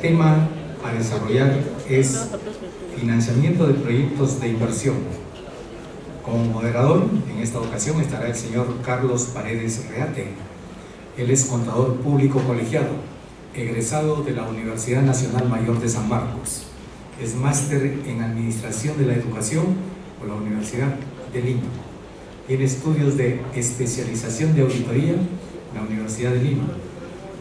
tema a desarrollar es financiamiento de proyectos de inversión. Como moderador, en esta ocasión estará el señor Carlos Paredes Reate. Él es contador público colegiado, egresado de la Universidad Nacional Mayor de San Marcos. Es máster en Administración de la Educación por la Universidad de Lima. Tiene estudios de especialización de auditoría en la Universidad de Lima.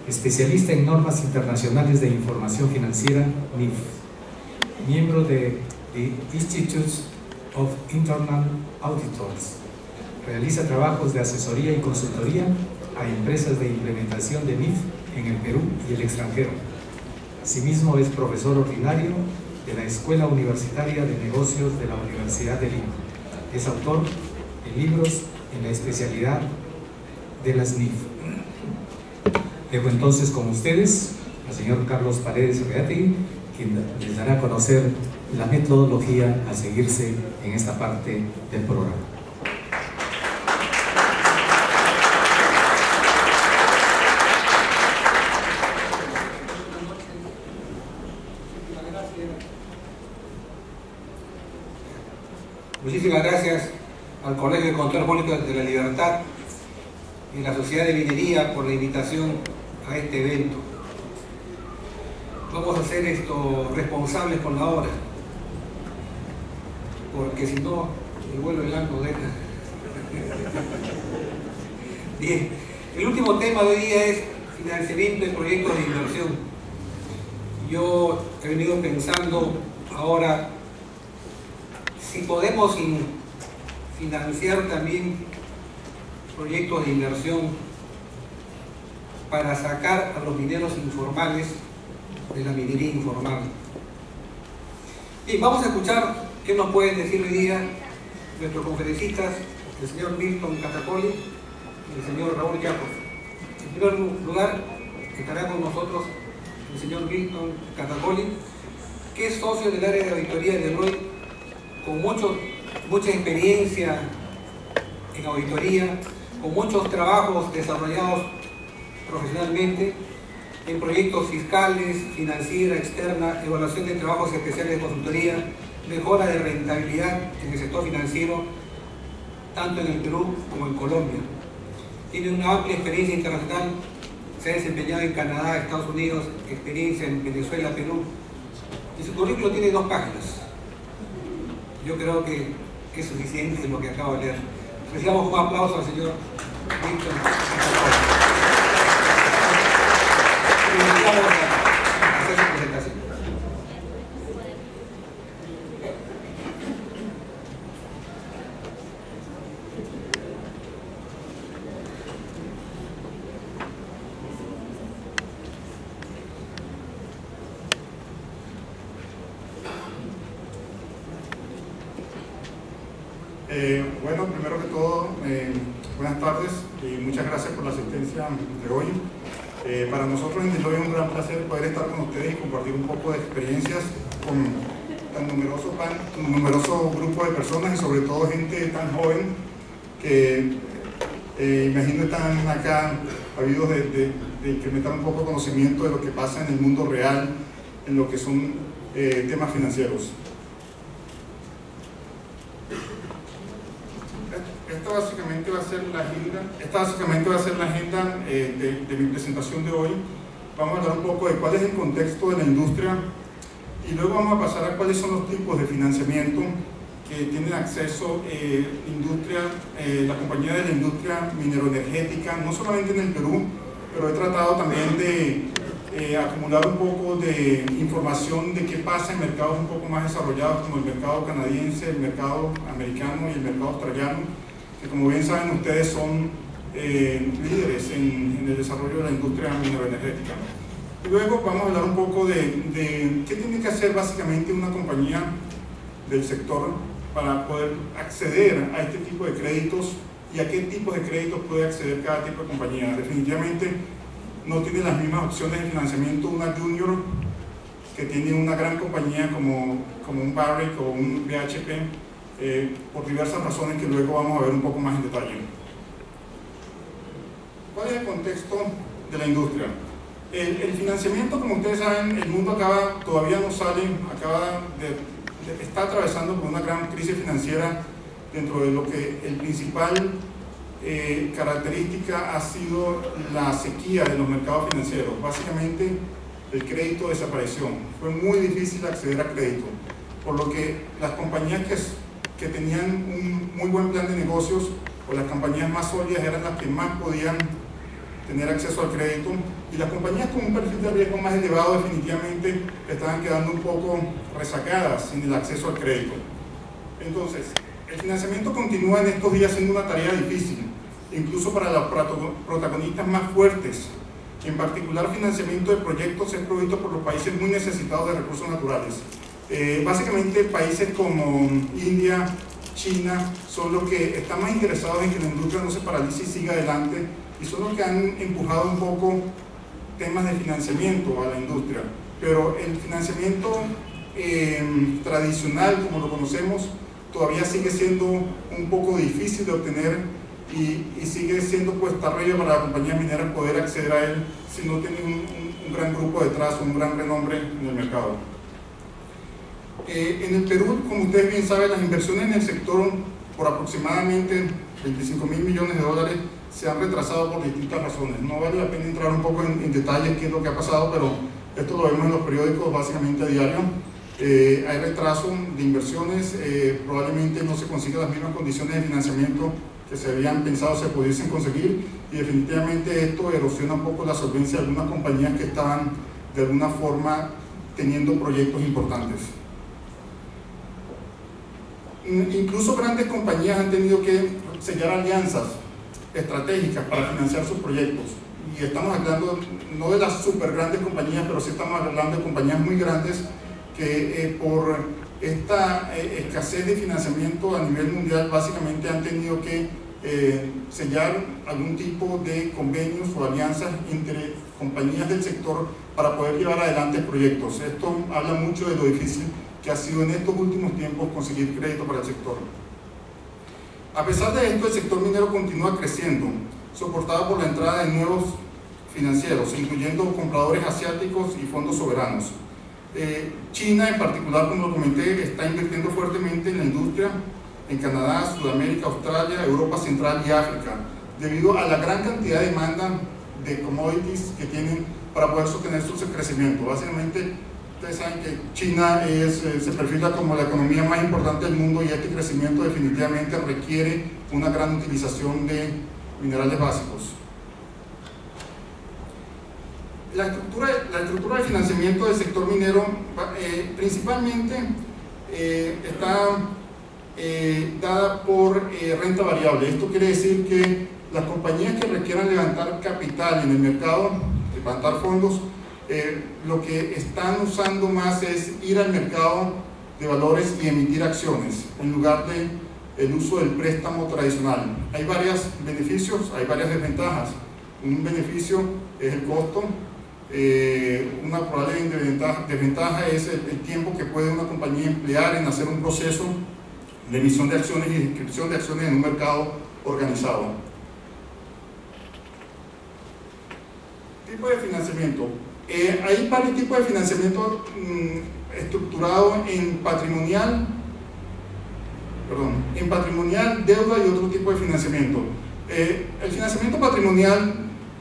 Especialista en normas internacionales de información financiera, NIF. Miembro de The Institute of Internal Auditors. Realiza trabajos de asesoría y consultoría a empresas de implementación de NIF en el Perú y el extranjero. Asimismo, es profesor ordinario de la Escuela Universitaria de Negocios de la Universidad de Lima. Es autor de libros en la especialidad de las NIF. Dejo entonces con ustedes al señor Carlos Paredes Reate, quien les dará a conocer la metodología a seguirse en esta parte del programa. Muchísimas gracias al Colegio de Contadores Públicos de la Libertad y la Sociedad de Minería por la invitación a este evento. Vamos a ser responsables con la hora, porque si no, el vuelo del no deja. Bien, el último tema de hoy día es financiamiento de proyectos de inversión. Yo he venido pensando ahora si podemos financiar también proyectos de inversión para sacar a los mineros informales de la minería informal. Bien, vamos a escuchar qué nos pueden decir hoy día nuestros conferencistas, el señor Milton Catacoli y el señor Raúl Jacob. En primer lugar, estará con nosotros el señor Milton Catacoli, que es socio del área de auditoría de Deloitte, con mucha experiencia en auditoría, con muchos trabajos desarrollados profesionalmente en proyectos fiscales, financiera, externa, evaluación de trabajos especiales de consultoría, mejora de rentabilidad en el sector financiero, tanto en el Perú como en Colombia. Tiene una amplia experiencia internacional, se ha desempeñado en Canadá, Estados Unidos, experiencia en Venezuela, Perú, y su currículo tiene 2 páginas. Yo creo que es suficiente lo que acabo de leer. Recibamos un aplauso al señor Milton Catacoli. Invitamos a hacer su presentación. Bueno, primero que todo, buenas tardes y muchas gracias por la asistencia de hoy. Para nosotros en Deloitte es un gran placer poder estar con ustedes y compartir un poco de experiencias con tan numeroso grupo de personas y sobre todo gente tan joven que imagino están acá habidos de incrementar un poco de conocimiento de lo que pasa en el mundo real, en lo que son temas financieros. Esta básicamente va a ser la agenda de mi presentación de hoy. Vamos a hablar un poco de cuál es el contexto de la industria y luego vamos a pasar a cuáles son los tipos de financiamiento que tienen acceso la compañía de la industria mineroenergética, no solamente en el Perú, pero he tratado también de acumular un poco de información de qué pasa en mercados un poco más desarrollados como el mercado canadiense, el mercado americano y el mercado australiano, que como bien saben ustedes son líderes en el desarrollo de la industria mineroenergética. Y luego vamos a hablar un poco de qué tiene que hacer básicamente una compañía del sector para poder acceder a este tipo de créditos y a qué tipos de créditos puede acceder cada tipo de compañía. Definitivamente no tiene las mismas opciones de financiamiento una junior que tiene una gran compañía como un Barrick o un BHP, por diversas razones que luego vamos a ver un poco más en detalle. ¿Cuál es el contexto de la industria? El financiamiento, como ustedes saben, el mundo todavía no sale, está atravesando por una gran crisis financiera, dentro de lo que el principal característica ha sido la sequía de los mercados financieros. Básicamente, el crédito desapareció. Fue muy difícil acceder a crédito, por lo que las compañías que tenían un muy buen plan de negocios, o las compañías más sólidas, eran las que más podían tener acceso al crédito, y las compañías con un perfil de riesgo más elevado definitivamente estaban quedando un poco rezagadas sin el acceso al crédito. Entonces, el financiamiento continúa en estos días siendo una tarea difícil, incluso para los protagonistas más fuertes. En particular, financiamiento de proyectos es provisto por los países muy necesitados de recursos naturales. Básicamente, países como India, China, son los que están más interesados en que la industria no se paralice y siga adelante, y son los que han empujado un poco temas de financiamiento a la industria. Pero el financiamiento tradicional, como lo conocemos, todavía sigue siendo un poco difícil de obtener, y sigue siendo cuesta arriba para las compañías mineras poder acceder a él si no tienen un gran grupo detrás, un gran renombre en el mercado. En el Perú, como ustedes bien saben, las inversiones en el sector por aproximadamente 25.000 millones de dólares se han retrasado por distintas razones. No vale la pena entrar un poco en detalles qué es lo que ha pasado, pero esto lo vemos en los periódicos básicamente a diario. Hay retraso de inversiones, probablemente no se consigan las mismas condiciones de financiamiento que se habían pensado se pudiesen conseguir, y definitivamente esto erosiona un poco la solvencia de algunas compañías que estaban de alguna forma teniendo proyectos importantes. Incluso grandes compañías han tenido que sellar alianzas estratégicas para financiar sus proyectos, y estamos hablando no de las super grandes compañías, pero sí estamos hablando de compañías muy grandes que por esta escasez de financiamiento a nivel mundial básicamente han tenido que sellar algún tipo de convenios o alianzas entre compañías del sector para poder llevar adelante proyectos. Esto habla mucho de lo difícil que ha sido en estos últimos tiempos conseguir crédito para el sector. A pesar de esto, el sector minero continúa creciendo, soportado por la entrada de nuevos financieros, incluyendo compradores asiáticos y fondos soberanos. China, en particular, como lo comenté, está invirtiendo fuertemente en la industria en Canadá, Sudamérica, Australia, Europa Central y África, debido a la gran cantidad de demanda de commodities que tienen para poder sostener su crecimiento. Básicamente, ustedes saben que China se perfila como la economía más importante del mundo, y este crecimiento definitivamente requiere una gran utilización de minerales básicos. La estructura de financiamiento del sector minero principalmente está dada por renta variable. Esto quiere decir que las compañías que requieran levantar capital en el mercado, levantar fondos, lo que están usando más es ir al mercado de valores y emitir acciones en lugar del uso del préstamo tradicional. Hay varios beneficios, hay varias desventajas. Un beneficio es el costo. Una probable desventaja es el tiempo que puede una compañía emplear en hacer un proceso de emisión de acciones y inscripción de acciones en un mercado organizado. Tipo de financiamiento. Hay varios tipos de financiamiento estructurado en patrimonial, deuda y otro tipo de financiamiento. El financiamiento patrimonial,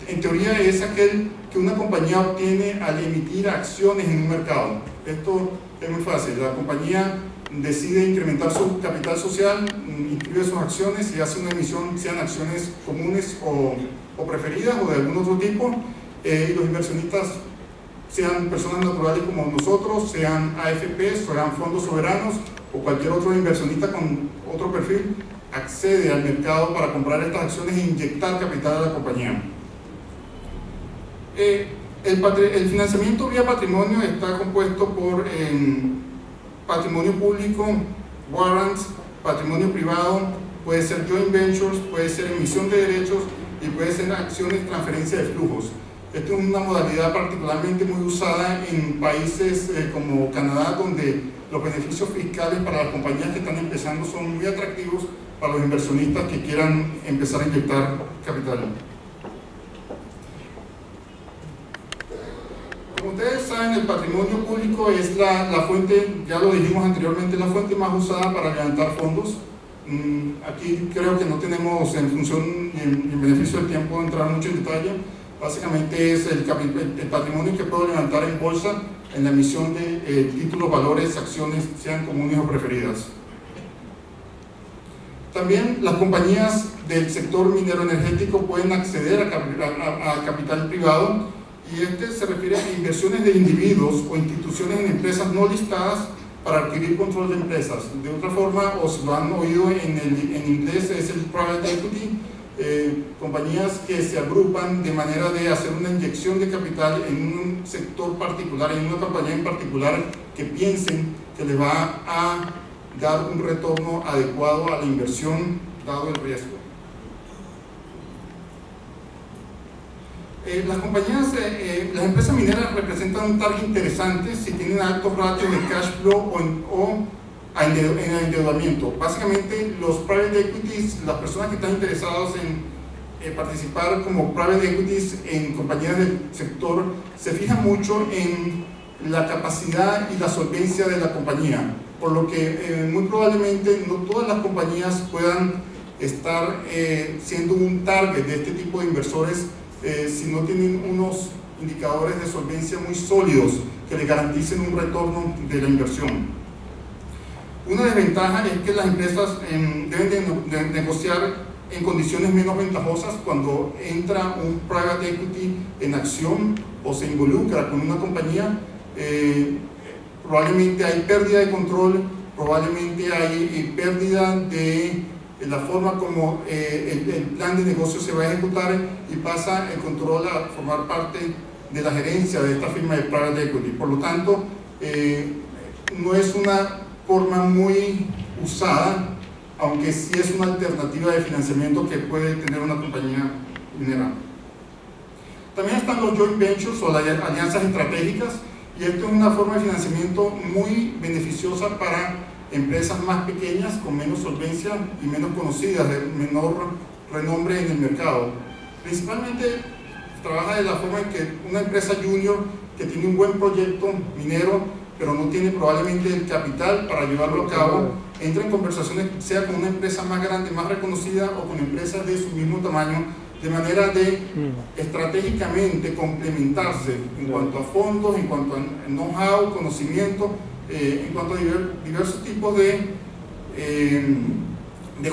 en teoría, es aquel que una compañía obtiene al emitir acciones en un mercado. Esto es muy fácil. La compañía decide incrementar su capital social, inscribe sus acciones y hace una emisión, sean acciones comunes o preferidas o de algún otro tipo, y los inversionistas, sean personas naturales como nosotros, sean AFPs, sean fondos soberanos o cualquier otro inversionista con otro perfil, accede al mercado para comprar estas acciones e inyectar capital a la compañía. El financiamiento vía patrimonio está compuesto por patrimonio público, warrants, patrimonio privado, puede ser joint ventures, puede ser emisión de derechos y puede ser acciones, transferencia de flujos. Esta es una modalidad particularmente muy usada en países como Canadá, donde los beneficios fiscales para las compañías que están empezando son muy atractivos para los inversionistas que quieran empezar a inyectar capital. Como ustedes saben, el patrimonio público es la fuente, ya lo dijimos anteriormente, la fuente más usada para levantar fondos. Aquí creo que no tenemos, en función y en beneficio del tiempo, entrar mucho en detalle. Básicamente es el patrimonio que puedo levantar en bolsa en la emisión de títulos, valores, acciones, sean comunes o preferidas. También las compañías del sector minero energético pueden acceder a capital privado, y este se refiere a inversiones de individuos o instituciones en empresas no listadas para adquirir control de empresas. De otra forma, o si lo han oído en inglés, es el private equity, compañías que se agrupan de manera de hacer una inyección de capital en un sector particular, en una compañía en particular que piensen que le va a dar un retorno adecuado a la inversión dado el riesgo. Las compañías, las empresas mineras representan un target interesante si tienen altos ratios de cash flow o en endeudamiento. Básicamente, los private equities, las personas que están interesadas en participar como private equities en compañías del sector, se fijan mucho en la capacidad y la solvencia de la compañía, por lo que muy probablemente no todas las compañías puedan estar siendo un target de este tipo de inversores si no tienen unos indicadores de solvencia muy sólidos que les garanticen un retorno de la inversión. Una desventaja es que las empresas deben de negociar en condiciones menos ventajosas cuando entra un private equity en acción o se involucra con una compañía. Probablemente hay pérdida de control, probablemente hay pérdida de la forma como el plan de negocio se va a ejecutar, y pasa el control a formar parte de la gerencia de esta firma de private equity. Por lo tanto, no es una forma muy usada, aunque sí es una alternativa de financiamiento que puede tener una compañía minera. También están los joint ventures o las alianzas estratégicas, y esto es una forma de financiamiento muy beneficiosa para empresas más pequeñas, con menos solvencia y menos conocidas, de menor renombre en el mercado. Principalmente trabaja de la forma en que una empresa junior que tiene un buen proyecto minero, pero no tiene probablemente el capital para llevarlo a cabo, entra en conversaciones, sea con una empresa más grande, más reconocida, o con empresas de su mismo tamaño, de manera de estratégicamente complementarse en cuanto a fondos, en cuanto a know-how, conocimiento, en cuanto a diversos tipos de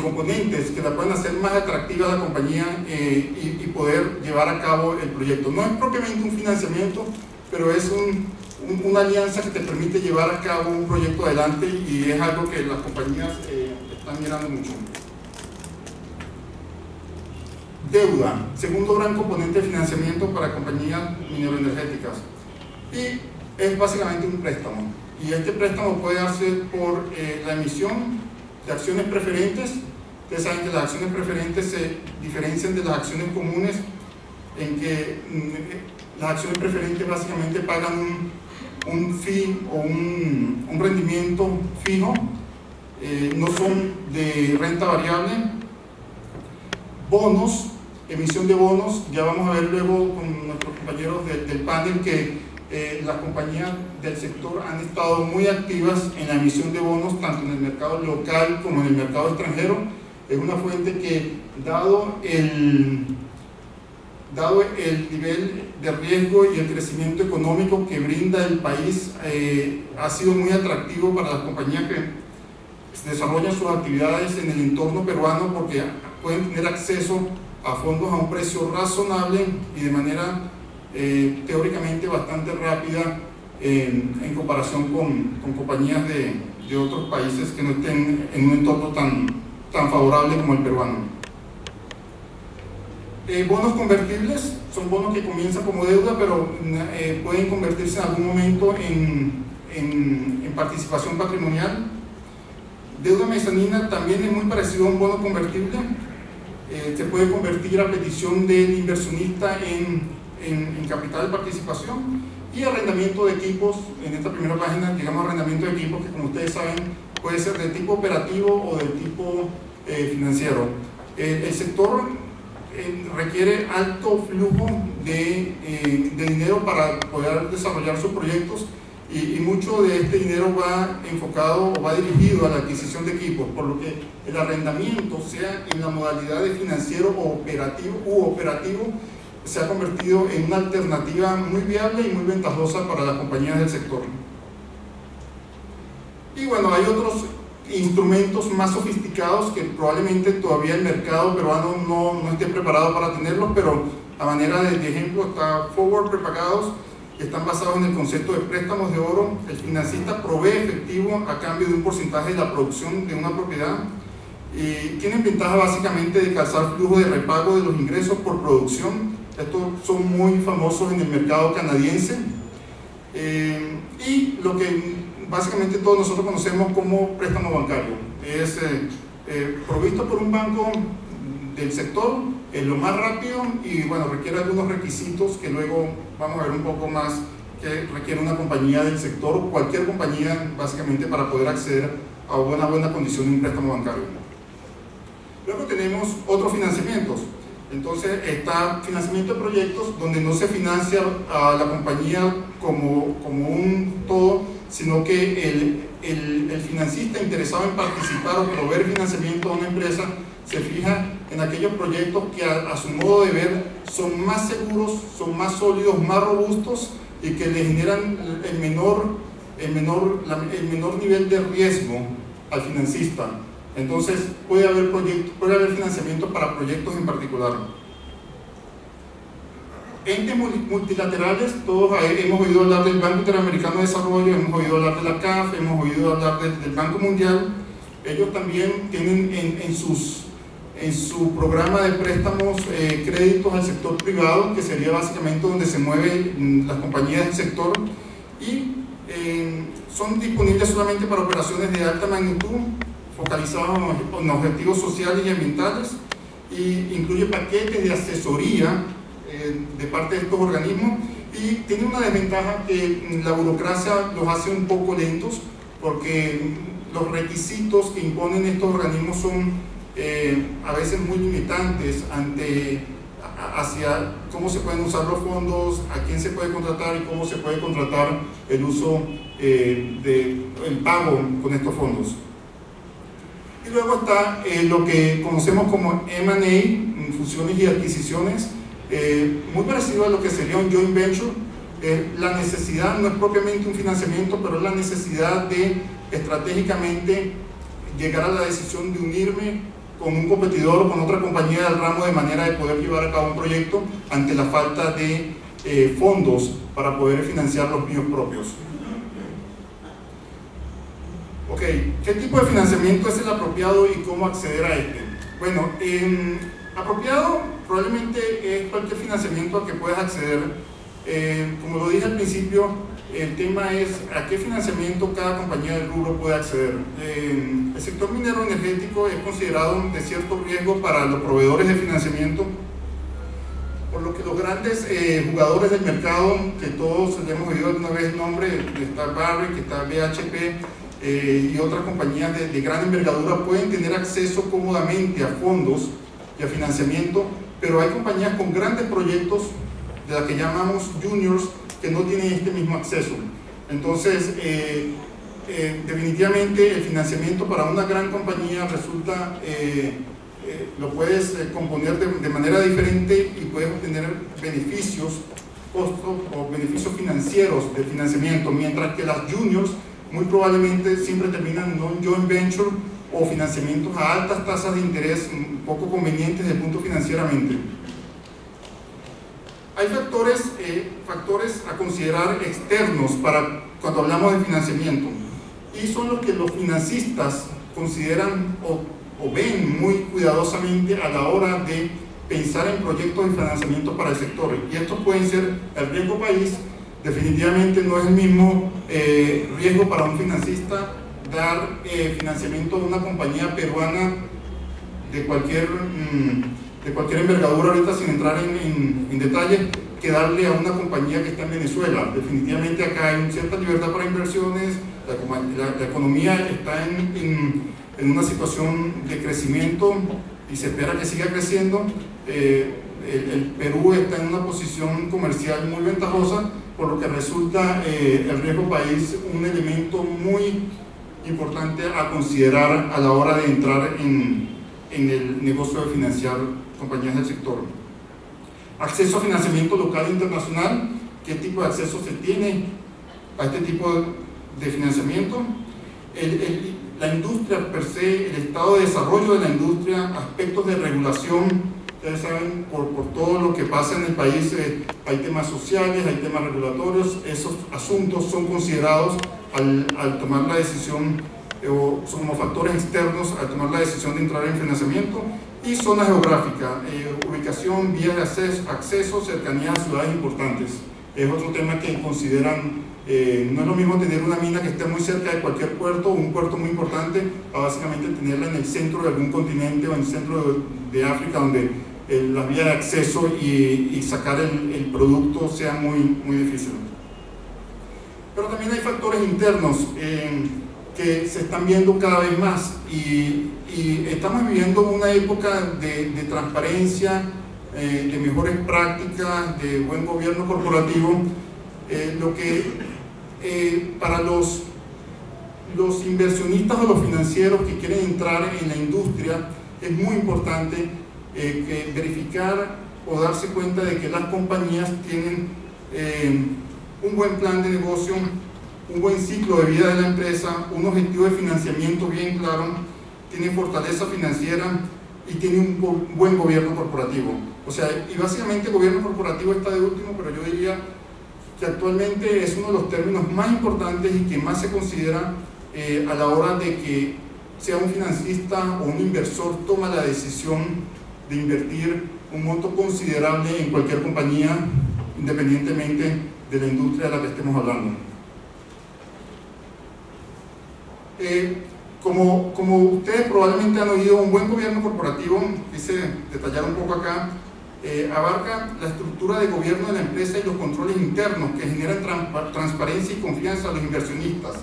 componentes que la pueden hacer más atractiva a la compañía y poder llevar a cabo el proyecto. No es propiamente un financiamiento, pero es una alianza que te permite llevar a cabo un proyecto adelante, y es algo que las compañías están mirando mucho. Deuda, segundo gran componente de financiamiento para compañías mineroenergéticas, y es básicamente un préstamo. Y este préstamo puede hacer por la emisión de acciones preferentes. Ustedes saben que las acciones preferentes se diferencian de las acciones comunes, en que las acciones preferentes básicamente pagan un fee o un rendimiento fijo, no son de renta variable. Bonos, emisión de bonos, ya vamos a ver luego con nuestros compañeros del panel que las compañías del sector han estado muy activas en la emisión de bonos, tanto en el mercado local como en el mercado extranjero. Es una fuente que, dado el nivel de riesgo y el crecimiento económico que brinda el país, ha sido muy atractivo para las compañías que desarrollan sus actividades en el entorno peruano, porque pueden tener acceso a fondos a un precio razonable y de manera teóricamente bastante rápida en comparación con compañías de otros países que no estén en un entorno tan favorable como el peruano. Bonos convertibles son bonos que comienzan como deuda, pero pueden convertirse en algún momento en participación patrimonial. Deuda mezanina también es muy parecido a un bono convertible. Se puede convertir a petición del inversionista en capital de participación. Y arrendamiento de equipos. En esta primera página llegamos a arrendamiento de equipos, que, como ustedes saben, puede ser de tipo operativo o de tipo financiero. El sector requiere alto flujo de dinero para poder desarrollar sus proyectos, y mucho de este dinero va enfocado o va dirigido a la adquisición de equipos, por lo que el arrendamiento, sea en la modalidad de financiero o operativo, se ha convertido en una alternativa muy viable y muy ventajosa para las compañías del sector. Y bueno, hay otros instrumentos más sofisticados que probablemente todavía el mercado peruano no esté preparado para tenerlos, pero a manera de ejemplo está forward prepagados, que están basados en el concepto de préstamos de oro. El financista provee efectivo a cambio de un porcentaje de la producción de una propiedad, y tienen ventaja básicamente de calzar flujo de repago de los ingresos por producción. Estos son muy famosos en el mercado canadiense, y lo que básicamente todos nosotros conocemos como préstamo bancario. Es provisto por un banco del sector, es lo más rápido, y bueno, requiere algunos requisitos que luego vamos a ver un poco más que requiere una compañía del sector, o cualquier compañía básicamente, para poder acceder a una buena condición de un préstamo bancario. Luego tenemos otros financiamientos. Entonces está financiamiento de proyectos, donde no se financia a la compañía como un todo, sino que el financista interesado en participar o proveer financiamiento a una empresa se fija en aquellos proyectos que a su modo de ver son más seguros, son más sólidos, más robustos, y que le generan el menor nivel de riesgo al financista. Entonces puede haber financiamiento para proyectos en particular. Entes multilaterales, todos hemos oído hablar del Banco Interamericano de Desarrollo, hemos oído hablar de la CAF, hemos oído hablar del Banco Mundial. Ellos también tienen en su programa de préstamos créditos al sector privado, que sería básicamente donde se mueven las compañías del sector, y son disponibles solamente para operaciones de alta magnitud, focalizados en objetivos sociales y ambientales, y incluye paquetes de asesoría de parte de estos organismos, y tiene una desventaja que la burocracia los hace un poco lentos, porque los requisitos que imponen estos organismos son a veces muy limitantes hacia cómo se pueden usar los fondos, a quién se puede contratar y cómo se puede contratar el uso el pago con estos fondos. Y luego está lo que conocemos como M&A, fusiones y adquisiciones, muy parecido a lo que sería un joint venture. La necesidad no es propiamente un financiamiento, pero es la necesidad de estratégicamente llegar a la decisión de unirme con un competidor o con otra compañía del ramo, de manera de poder llevar a cabo un proyecto ante la falta de fondos para poder financiar los míos propios. Ok, ¿qué tipo de financiamiento es el apropiado y cómo acceder a este? Bueno, apropiado probablemente es cualquier financiamiento al que puedas acceder. Como lo dije al principio, el tema es a qué financiamiento cada compañía del rubro puede acceder. El sector minero energético es considerado de cierto riesgo para los proveedores de financiamiento, por lo que los grandes jugadores del mercado, que todos hemos oído alguna vez el nombre, está Barrick, está BHP y otras compañías de gran envergadura, pueden tener acceso cómodamente a fondos y a financiamiento, pero hay compañías con grandes proyectos, de las que llamamos juniors, que no tienen este mismo acceso. Entonces, definitivamente el financiamiento para una gran compañía resulta, lo puedes componer de manera diferente, y puedes obtener beneficios, costos o beneficios financieros del financiamiento, mientras que las juniors muy probablemente siempre terminan en un joint venture o financiamientos a altas tasas de interés poco convenientes desde el punto financieramente. Hay factores a considerar externos para cuando hablamos de financiamiento, y son los que los financistas consideran o ven muy cuidadosamente a la hora de pensar en proyectos de financiamiento para el sector. Y estos pueden ser el riesgo país. Definitivamente no es el mismo riesgo para un financista dar financiamiento a una compañía peruana de cualquier envergadura, ahorita sin entrar en detalle, que darle a una compañía que está en Venezuela. Definitivamente acá hay cierta libertad para inversiones, la economía está en una situación de crecimiento y se espera que siga creciendo, el Perú está en una posición comercial muy ventajosa, por lo que resulta el riesgo país un elemento muy importante a considerar a la hora de entrar en el negocio de financiar compañías del sector. Acceso a financiamiento local e internacional. ¿Qué tipo de acceso se tiene a este tipo de financiamiento? La industria per se, el estado de desarrollo de la industria, aspectos de regulación. Ustedes saben, por todo lo que pasa en el país, hay temas sociales, hay temas regulatorios. Esos asuntos son considerados al tomar la decisión, o son como factores externos al tomar la decisión de entrar en financiamiento. Y zona geográfica, ubicación, vías de acceso, cercanía a ciudades importantes. Es otro tema que consideran. No es lo mismo tener una mina que esté muy cerca de cualquier puerto, un puerto muy importante, a básicamente tenerla en el centro de algún continente o en el centro de África, donde las vías de acceso y sacar el producto sea muy difícil. Pero también hay factores internos que se están viendo cada vez más, y estamos viviendo una época de transparencia, de mejores prácticas, de buen gobierno corporativo, lo que para los inversionistas o los financieros que quieren entrar en la industria es muy importante verificar o darse cuenta de que las compañías tienen un buen plan de negocio, un buen ciclo de vida de la empresa, un objetivo de financiamiento bien claro, tiene fortaleza financiera y tiene un buen gobierno corporativo. O sea, y básicamente el gobierno corporativo está de último, pero yo diría que actualmente es uno de los términos más importantes y que más se considera a la hora de que sea un financista o un inversor toma la decisión de invertir un monto considerable en cualquier compañía, independientemente de la industria de la que estemos hablando. Como ustedes probablemente han oído, un buen gobierno corporativo, quise detallar un poco acá, abarca la estructura de gobierno de la empresa y los controles internos que generan transparencia y confianza a los inversionistas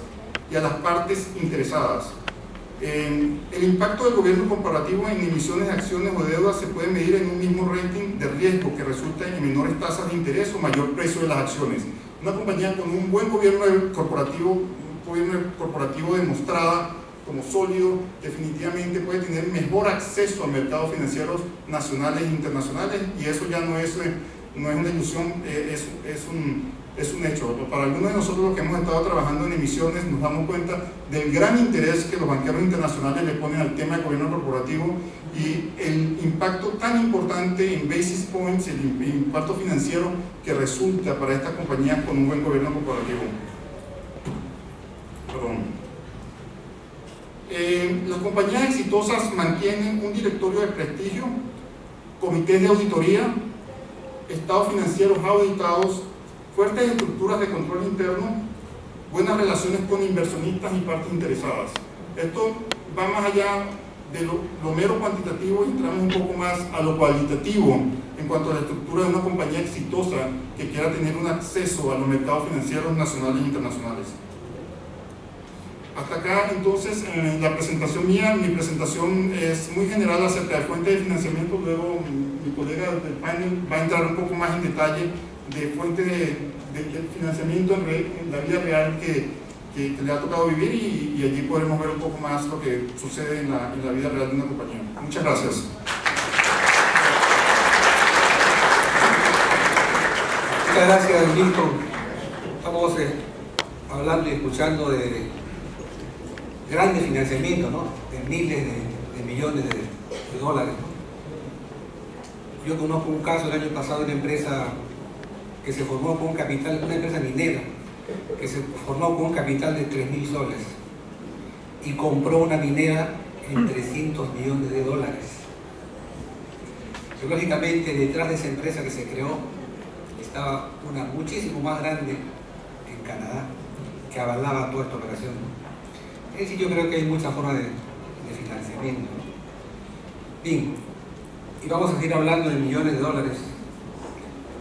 y a las partes interesadas. El impacto del gobierno corporativo en emisiones de acciones o deudas se puede medir en un mismo rating de riesgo que resulta en menores tasas de interés o mayor precio de las acciones. Una compañía con un buen gobierno corporativo demostrada como sólido, definitivamente puede tener mejor acceso a mercados financieros nacionales e internacionales, y eso ya no es una ilusión, es un hecho. Para algunos de nosotros los que hemos estado trabajando en emisiones nos damos cuenta del gran interés que los banqueros internacionales le ponen al tema de gobierno corporativo y el impacto tan importante en basis points, el impacto financiero que resulta para estas compañías con un buen gobierno corporativo. Perdón. Las compañías exitosas mantienen un directorio de prestigio, comités de auditoría, estados financieros auditados, fuertes estructuras de control interno, buenas relaciones con inversionistas y partes interesadas. Esto va más allá de lo mero cuantitativo y entramos un poco más a lo cualitativo en cuanto a la estructura de una compañía exitosa que quiera tener un acceso a los mercados financieros nacionales e internacionales. Hasta acá, entonces, la presentación mía. Mi presentación es muy general acerca de fuentes de financiamiento. Luego mi colega del panel va a entrar un poco más en detalle de fuentes de financiamiento en la vida real que le ha tocado vivir, y allí podremos ver un poco más lo que sucede en la vida real de una compañía. Muchas gracias. Muchas gracias, Milton. Estamos hablando y escuchando de grandes financiamientos, ¿no? De miles de millones de dólares, ¿no? Yo conozco un caso el año pasado de una empresa que se formó con un capital, una empresa minera, que se formó con un capital de 3.000 soles y compró una minera en 300 millones de dólares. Pero, lógicamente, detrás de esa empresa que se creó estaba una muchísimo más grande en Canadá que avalaba toda esta operación, ¿no? Es decir, yo creo que hay muchas formas de financiamiento, ¿no? Bien, y vamos a seguir hablando de millones de dólares.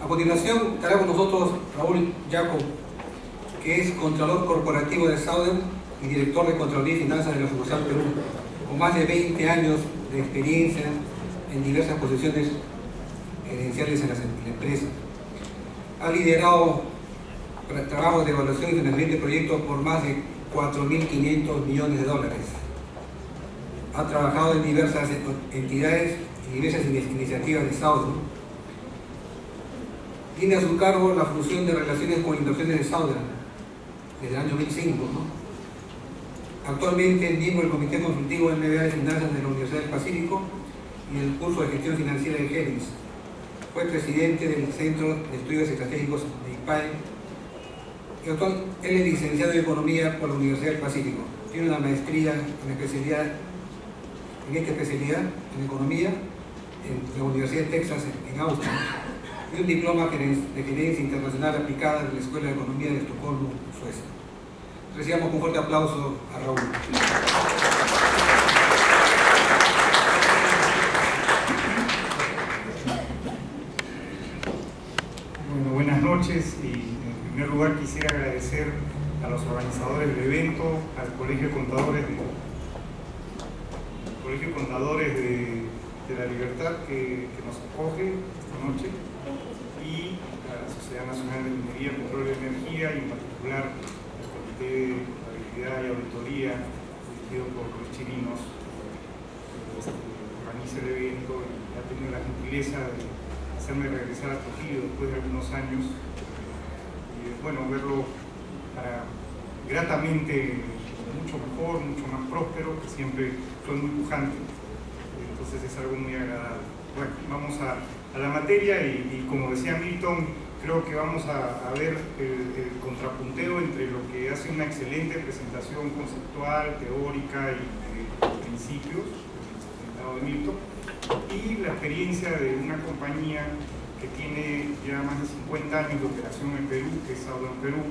A continuación estará con nosotros Raúl Jacob, que es Contralor Corporativo de Southern y Director de Contraloría y Finanzas de la sucursal Perú, con más de 20 años de experiencia en diversas posiciones gerenciales en la empresa. Ha liderado trabajos de evaluación y financiamiento de proyectos por más de 4.500 millones de dólares. Ha trabajado en diversas entidades y diversas iniciativas de Southern. Tiene a su cargo la función de relaciones con inversiones de Southern desde el año 2005, ¿no? Actualmente es miembro del Comité Consultivo MBA de Finanzas de la Universidad del Pacífico y del curso de Gestión Financiera de Helix. Fue presidente del Centro de Estudios Estratégicos de IPAE. Y actual, él es licenciado en Economía por la Universidad del Pacífico. Tiene una maestría en esta especialidad en Economía en la Universidad de Texas en Austin y un diploma de Gerencia Internacional aplicada en la Escuela de Economía de Estocolmo, Suecia. Recibamos con fuerte aplauso a Raúl. Bueno, buenas noches y en primer lugar quisiera agradecer a los organizadores del evento, al Colegio de Contadores de la Libertad que nos acoge esta noche y a la Sociedad Nacional de Minería, Petróleo y Energía y en particular al Comité de Contabilidad y Auditoría dirigido por Luis Chirinos, que organiza el evento y ha tenido la gentileza de hacerme regresar a Trujillo después de algunos años y bueno, verlo gratamente mucho mejor, mucho más próspero, que siempre fue muy pujante, entonces es algo muy agradable. Bueno, vamos a la materia y como decía Milton, creo que vamos a ver el contrapunteo entre lo que hace una excelente presentación conceptual, teórica y de principios, el lado de Milton, y la experiencia de una compañía que tiene ya más de 50 años de operación en Perú, que es Southern Perú,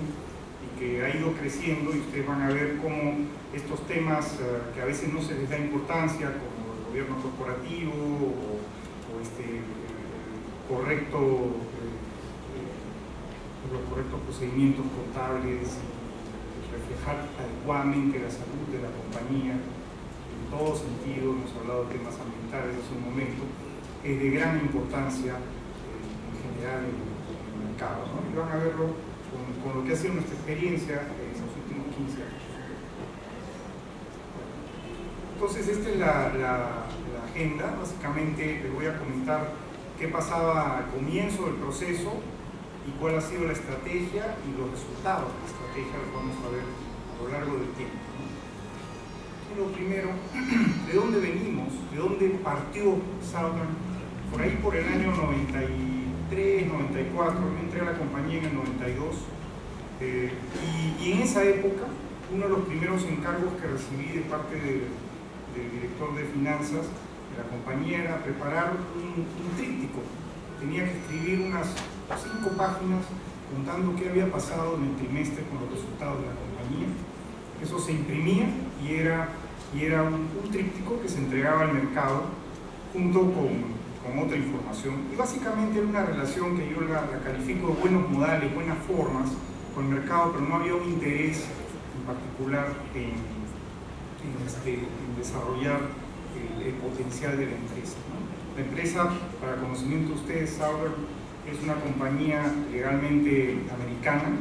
y que ha ido creciendo, y ustedes van a ver cómo estos temas que a veces no se les da importancia, como el gobierno corporativo o los correctos procedimientos contables, y reflejar adecuadamente la salud de la compañía en todo sentido. Hemos hablado de temas ambientales hace un momento, es de gran importancia en general en el mercado, ¿no? Y van a verlo con lo que ha sido nuestra experiencia en los últimos 15 años. Entonces esta es la agenda. Básicamente les voy a comentar qué pasaba al comienzo del proceso y cuál ha sido la estrategia y los resultados de la estrategia, los vamos a ver a lo largo del tiempo, ¿no? Y lo primero, ¿de dónde venimos? ¿De dónde partió Southern? Por ahí por el año 93, 94, yo entré a la compañía en el 92 y en esa época uno de los primeros encargos que recibí de parte del director de finanzas de la compañía era preparar un tríptico. Tenía que escribir unas 5 páginas contando qué había pasado en el trimestre con los resultados de la compañía. Eso se imprimía y era un tríptico que se entregaba al mercado junto con otra información, y básicamente era una relación que yo la califico de buenos modales, buenas formas con el mercado, pero no había un interés en particular en desarrollar el potencial de la empresa, ¿no? La empresa, para conocimiento de ustedes, Southern es una compañía legalmente americana,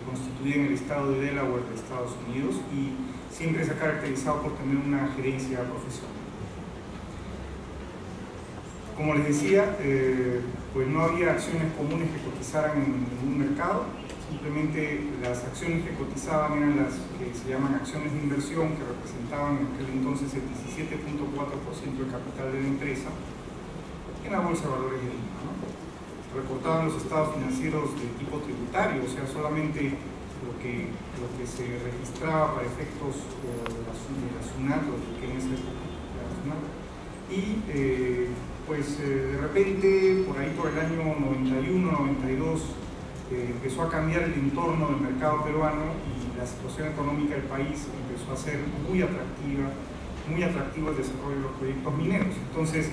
constituida en el estado de Delaware de Estados Unidos, y siempre se ha caracterizado por tener una gerencia profesional. Como les decía, pues no había acciones comunes que cotizaran en ningún mercado. Simplemente las acciones que cotizaban eran las que se llaman acciones de inversión, que representaban en aquel entonces el 17.4% del capital de la empresa en la Bolsa de Valores de Lima, ¿no? Se reportaban los estados financieros de tipo tributario, o sea, solamente lo que se registraba para efectos de la SUNAT, o que en esa época era la SUNAT. Y de repente, por ahí por el año 91, 92, empezó a cambiar el entorno del mercado peruano y la situación económica del país empezó a ser muy atractivo el desarrollo de los proyectos mineros. Entonces,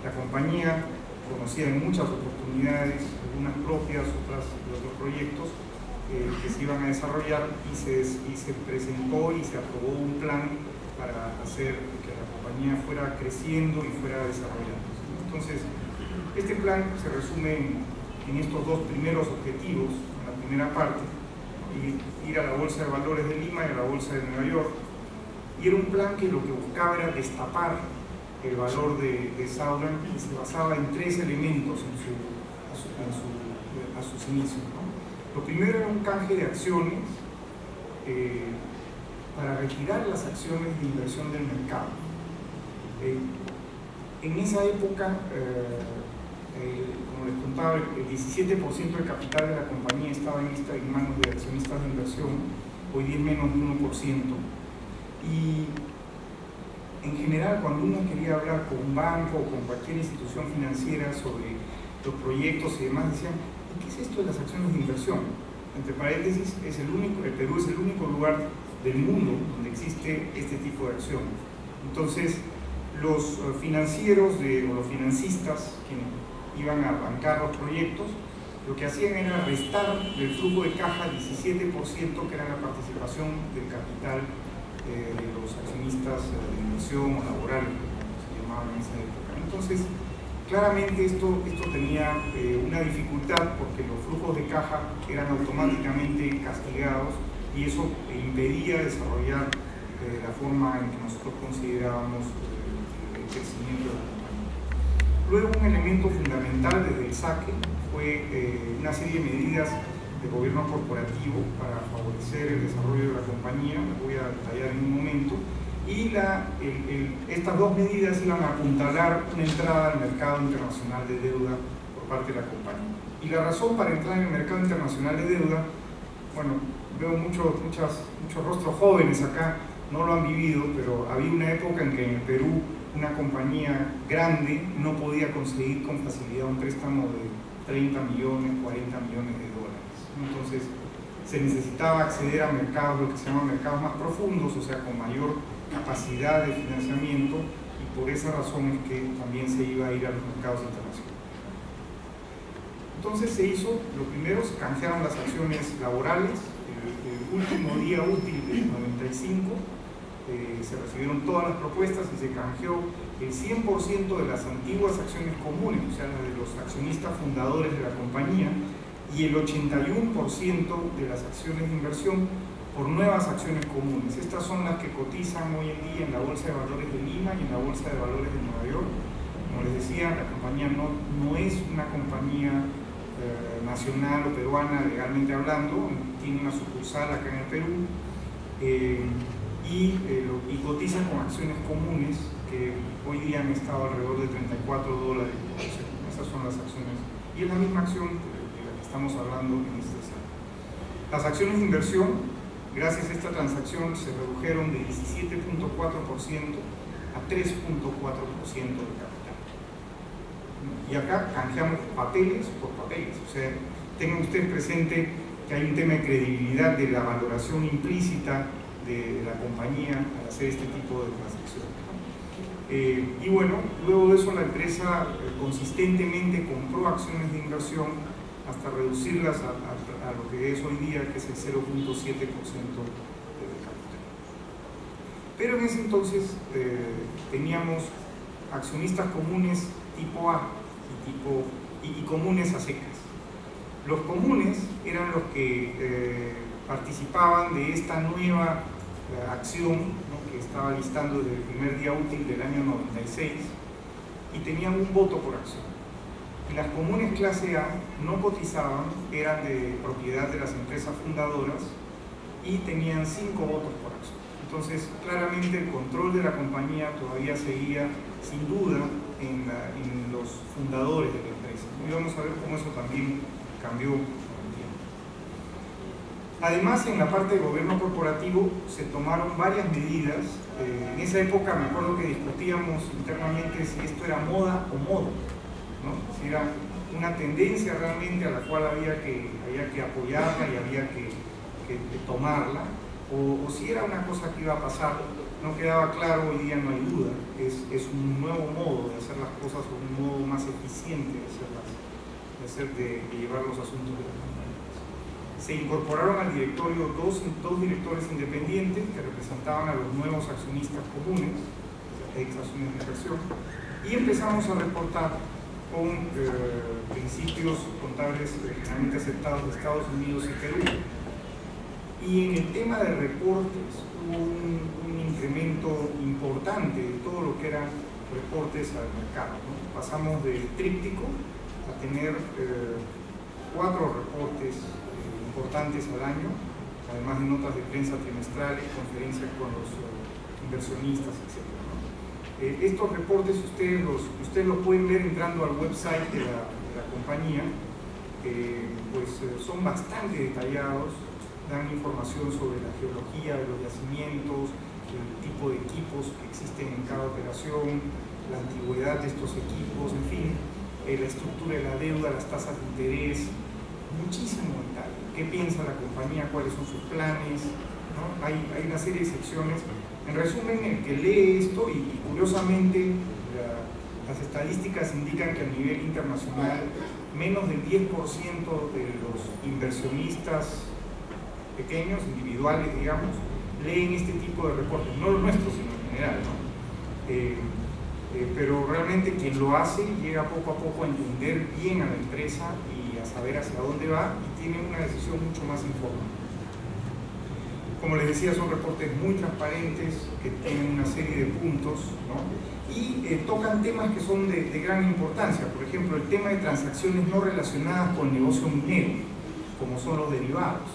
la compañía conocía de muchas oportunidades, algunas propias, otras de otros proyectos que se iban a desarrollar, y se presentó y se aprobó un plan para hacer que la compañía fuera creciendo y fuera desarrollándose. Entonces, Este plan se resume en estos dos primeros objetivos, en la primera parte, ir a la Bolsa de Valores de Lima y a la Bolsa de Nueva York, y era un plan que lo que buscaba era destapar el valor de Southern, que se basaba en tres elementos a sus inicios, ¿no? Lo primero era un canje de acciones para retirar las acciones de inversión del mercado. En esa época, como les contaba, el 17% del capital de la compañía estaba en manos de accionistas de inversión, hoy día menos de 1%. Y en general, cuando uno quería hablar con un banco o con cualquier institución financiera sobre los proyectos y demás, decían: ¿y qué es esto de las acciones de inversión? Entre paréntesis, el Perú es el único lugar del mundo donde existe este tipo de acción. Entonces, los financieros o los financistas que iban a bancar los proyectos, lo que hacían era restar del flujo de caja 17%, que era la participación del capital de los accionistas de inversión o laboral, como se llamaban en esa época. Entonces, claramente esto tenía una dificultad, porque los flujos de caja eran automáticamente castigados y eso impedía desarrollar la forma en que nosotros considerábamos el crecimiento de la compañía. Luego, un elemento fundamental desde el saque fue una serie de medidas de gobierno corporativo para favorecer el desarrollo de la compañía, las voy a detallar en un momento, y estas dos medidas iban a apuntalar una entrada al mercado internacional de deuda por parte de la compañía. Y la razón para entrar en el mercado internacional de deuda, bueno, veo muchos rostros jóvenes acá, no lo han vivido, pero había una época en que en el Perú una compañía grande no podía conseguir con facilidad un préstamo de 30 millones, 40 millones de dólares. Entonces se necesitaba acceder a mercados, lo que se llaman mercados más profundos, o sea, con mayor capacidad de financiamiento, y por esa razón es que también se iba a ir a los mercados internacionales. Entonces se hizo, lo primero, se canjearon las acciones laborales. El último día útil del 95 se recibieron todas las propuestas y se canjeó el 100% de las antiguas acciones comunes, o sea, las de los accionistas fundadores de la compañía, y el 81% de las acciones de inversión por nuevas acciones comunes. Estas son las que cotizan hoy en día en la Bolsa de Valores de Lima y en la Bolsa de Valores de Nueva York. Como les decía, la compañía no es una compañía nacional o peruana legalmente hablando, tiene una sucursal acá en el Perú, y cotiza con acciones comunes que hoy día han estado alrededor de $34. Esas son las acciones, y es la misma acción de la que estamos hablando en este salón. Las acciones de inversión, gracias a esta transacción, se redujeron de 17.4% a 3.4% del capital. Y acá canjeamos papeles por papeles, o sea, tengan ustedes presente que hay un tema de credibilidad de la valoración implícita de la compañía al hacer este tipo de transacciones. Y bueno, luego de eso la empresa consistentemente compró acciones de inversión hasta reducirlas a lo que es hoy día, que es el 0.7% del capital. Pero en ese entonces teníamos accionistas comunes tipo A y comunes a secas. Los comunes eran los que participaban de esta nueva acción, ¿no?, que estaba listando desde el primer día útil del año 96, y tenían un voto por acción. Y las comunes clase A no cotizaban, eran de propiedad de las empresas fundadoras y tenían 5 votos por acción. Entonces, claramente el control de la compañía todavía seguía, sin duda, en los fundadores de la empresa. Y vamos a ver cómo eso también cambió con el tiempo. Además, en la parte de gobierno corporativo se tomaron varias medidas. En esa época me acuerdo que discutíamos internamente si esto era moda o moda, ¿no? Si era una tendencia realmente a la cual había que apoyarla y había que tomarla, o si era una cosa que iba a pasar. No quedaba claro, hoy día no hay duda. Es un nuevo modo de hacer las cosas, o un modo más eficiente de llevar los asuntos de las compañías. Se incorporaron al directorio dos directores independientes que representaban a los nuevos accionistas comunes, ex acciones de inversión, y empezamos a reportar con principios contables generalmente aceptados de Estados Unidos y Perú. Y en el tema de reportes hubo un incremento importante de todo lo que eran reportes al mercado, ¿no? Pasamos de tríptico a tener 4 reportes importantes al año, además de notas de prensa trimestrales, conferencias con los inversionistas, etc. Estos reportes ustedes los pueden ver entrando al website de la compañía, son bastante detallados, dan información sobre la geología de los yacimientos, el tipo de equipos que existen en cada operación, la antigüedad de estos equipos, en fin, la estructura de la deuda, las tasas de interés, muchísimo detalle. ¿Qué piensa la compañía? ¿Cuáles son sus planes? ¿No? Hay una serie de secciones. En resumen, el que lee esto, y curiosamente las estadísticas indican que a nivel internacional menos del 10% de los inversionistas pequeños, individuales, digamos, leen este tipo de reportes, no los nuestros, sino en general, ¿no? Pero realmente quien lo hace llega poco a poco a entender bien a la empresa y a saber hacia dónde va y tiene una decisión mucho más informada. Como les decía, son reportes muy transparentes que tienen una serie de puntos, ¿no? Y tocan temas que son de gran importancia. Por ejemplo, el tema de transacciones no relacionadas con el negocio minero, como son los derivados.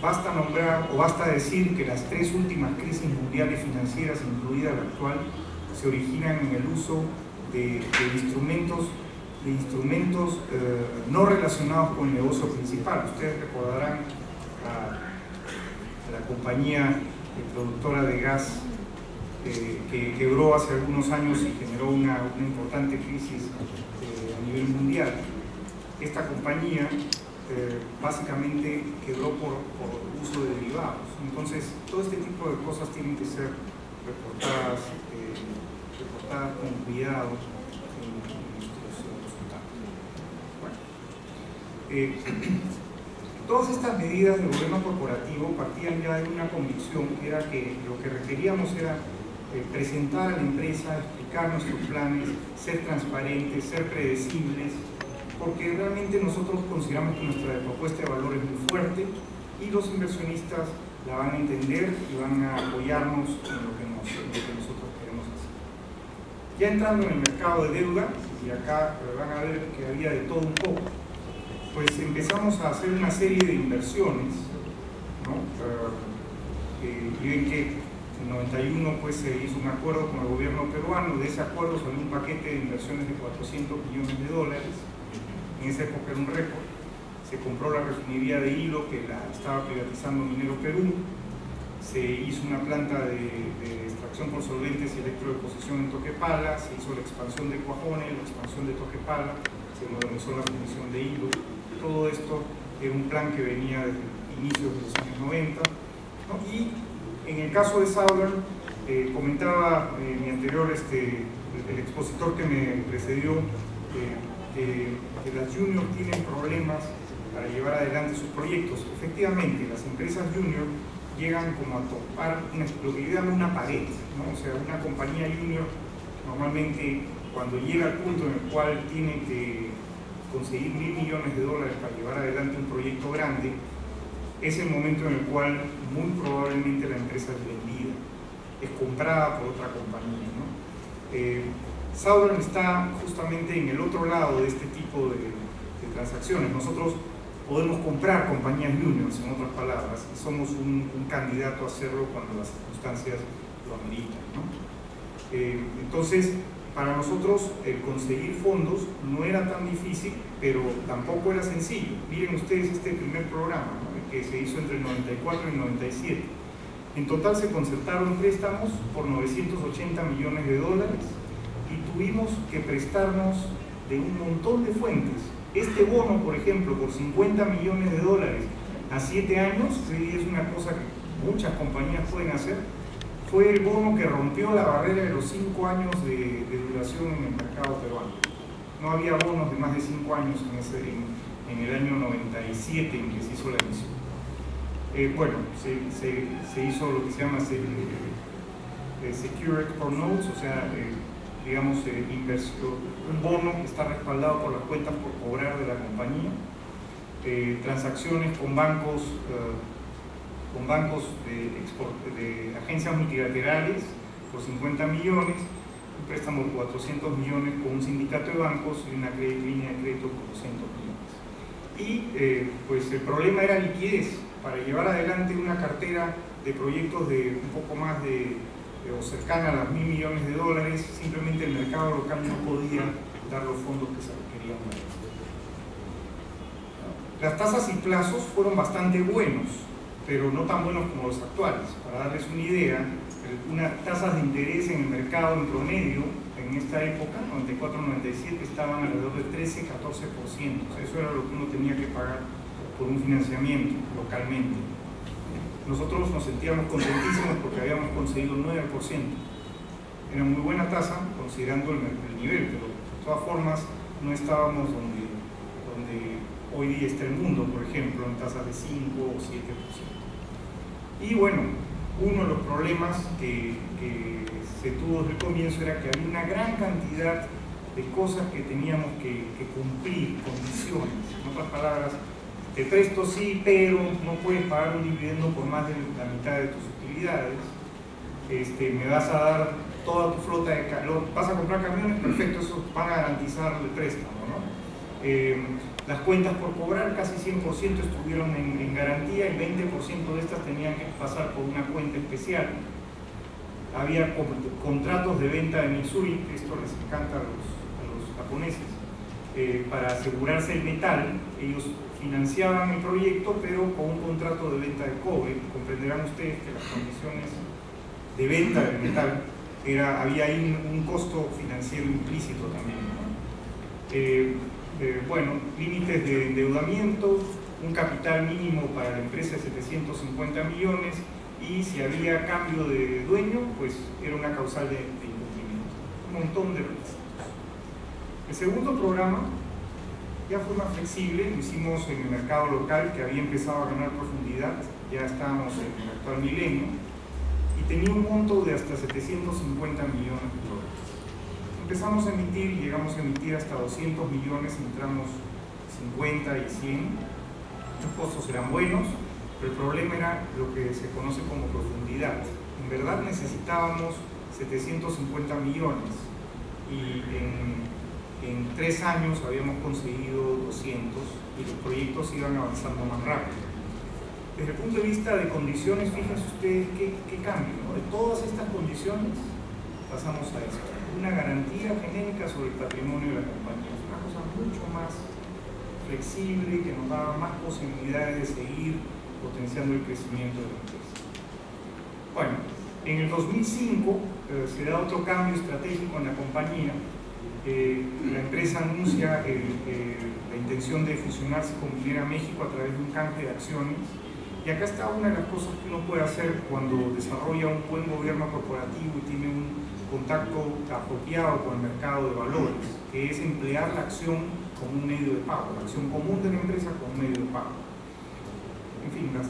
Basta nombrar o basta decir que las 3 últimas crisis mundiales financieras, incluida la actual, se originan en el uso de instrumentos no relacionados con el negocio principal. Ustedes recordarán a la compañía productora de gas que quebró hace algunos años y generó una importante crisis a nivel mundial. Esta compañía básicamente quebró por uso de derivados. Entonces, todo este tipo de cosas tienen que ser reportadas con cuidado en nuestros resultados. Bueno, todas estas medidas de gobierno corporativo partían ya de una convicción, que era que lo que requeríamos era presentar a la empresa, explicar nuestros planes, ser transparentes, ser predecibles, porque realmente nosotros consideramos que nuestra propuesta de valor es muy fuerte y los inversionistas la van a entender y van a apoyarnos en lo que nosotros queremos hacer. Ya entrando en el mercado de deuda, y acá van a ver que había de todo un poco, pues empezamos a hacer una serie de inversiones, ¿no? Y ven que en 91 pues, se hizo un acuerdo con el gobierno peruano. De ese acuerdo salió un paquete de inversiones de $400 millones. En esa época era un récord. Se compró la refinería de Hilo, que la estaba privatizando Minero Perú. Se hizo una planta de extracción por solventes y electrodeposición en Toquepala. Se hizo la expansión de Cuajone, la expansión de Toquepala. Se modernizó la fundición de Hilo. Todo esto era un plan que venía desde inicios de los años 90, ¿no? Y en el caso de Southern, comentaba mi anterior, el expositor que me precedió, que las juniors tienen problemas para llevar adelante sus proyectos. Efectivamente, las empresas junior llegan como a topar lo que le llaman una pared, ¿no? O sea, una compañía junior normalmente cuando llega al punto en el cual tiene que conseguir $1.000 millones para llevar adelante un proyecto grande, es el momento en el cual muy probablemente la empresa es vendida, es comprada por otra compañía, ¿no? Southern está justamente en el otro lado de este tipo de transacciones. Nosotros podemos comprar compañías juniors, en otras palabras, y somos un candidato a hacerlo cuando las circunstancias lo ameritan, ¿no? Entonces, para nosotros el conseguir fondos no era tan difícil, pero tampoco era sencillo. Miren ustedes este primer programa, ¿no? Que se hizo entre el 94 y el 97. En total se concertaron préstamos por $980 millones y tuvimos que prestarnos de un montón de fuentes. Este bono, por ejemplo, por $50 millones a 7 años, que es una cosa que muchas compañías pueden hacer, fue el bono que rompió la barrera de los 5 años de duración en el mercado peruano. No había bonos de más de 5 años en el año 97 en que se hizo la emisión. Bueno, se hizo lo que se llama Secured for Notes, o sea, digamos, inversión, un bono que está respaldado por las cuentas por cobrar de la compañía, transacciones con bancos de agencias multilaterales por 50 millones, un préstamo de 400 millones con un sindicato de bancos y una línea de crédito por 200 millones. Y pues el problema era liquidez. Para llevar adelante una cartera de proyectos de un poco más o cercana a los 1.000 millones de dólares, simplemente el mercado local no podía dar los fondos que se requerían. Las tasas y plazos fueron bastante buenos, pero no tan buenos como los actuales. Para darles una idea, unas tasas de interés en el mercado en promedio en esta época, 94-97, estaban alrededor del 13-14%. Eso era lo que uno tenía que pagar por un financiamiento localmente. Nosotros nos sentíamos contentísimos porque habíamos conseguido 9%. Era muy buena tasa considerando el nivel, pero de todas formas no estábamos donde hoy día está el mundo, por ejemplo, en tasas de 5 o 7%. Y bueno, uno de los problemas que se tuvo desde el comienzo era que había una gran cantidad de cosas que teníamos que cumplir, condiciones. En otras palabras, te presto sí, pero no puedes pagar un dividendo por más de la mitad de tus utilidades. Me vas a dar toda tu flota de vas a comprar camiones, perfecto, eso van a garantizar el préstamo, ¿no? Las cuentas por cobrar, casi 100% estuvieron en garantía, el 20% de estas tenían que pasar por una cuenta especial. Había contratos de venta de Mitsui, esto les encanta a los japoneses, para asegurarse el metal. Ellos financiaban el proyecto, pero con un contrato de venta de cobre. Comprenderán ustedes que las condiciones de venta del metal, había ahí un costo financiero implícito también, ¿no? Bueno, límites de endeudamiento, un capital mínimo para la empresa de 750 millones y si había cambio de dueño, pues era una causal de incumplimiento. Un montón de requisitos. El segundo programa ya fue más flexible, lo hicimos en el mercado local que había empezado a ganar profundidad, ya estábamos en el actual milenio y tenía un monto de hasta 750 millones de dólares. Empezamos a emitir, llegamos a emitir hasta 200 millones, entramos 50 y 100. Los costos eran buenos, pero el problema era lo que se conoce como profundidad. En verdad necesitábamos 750 millones y en 3 años habíamos conseguido 200 y los proyectos iban avanzando más rápido. Desde el punto de vista de condiciones, fíjense ustedes qué cambio, ¿no? De todas estas condiciones pasamos a esto. Una garantía genérica sobre el patrimonio de la compañía. Es una cosa mucho más flexible que nos daba más posibilidades de seguir potenciando el crecimiento de la empresa. Bueno, en el 2005 se da otro cambio estratégico en la compañía. La empresa anuncia la intención de fusionarse con Minera México a través de un canje de acciones. Y acá está una de las cosas que uno puede hacer cuando desarrolla un buen gobierno corporativo y tiene un contacto apropiado con el mercado de valores, que es emplear la acción como un medio de pago, la acción común de la empresa como un medio de pago. En fin, las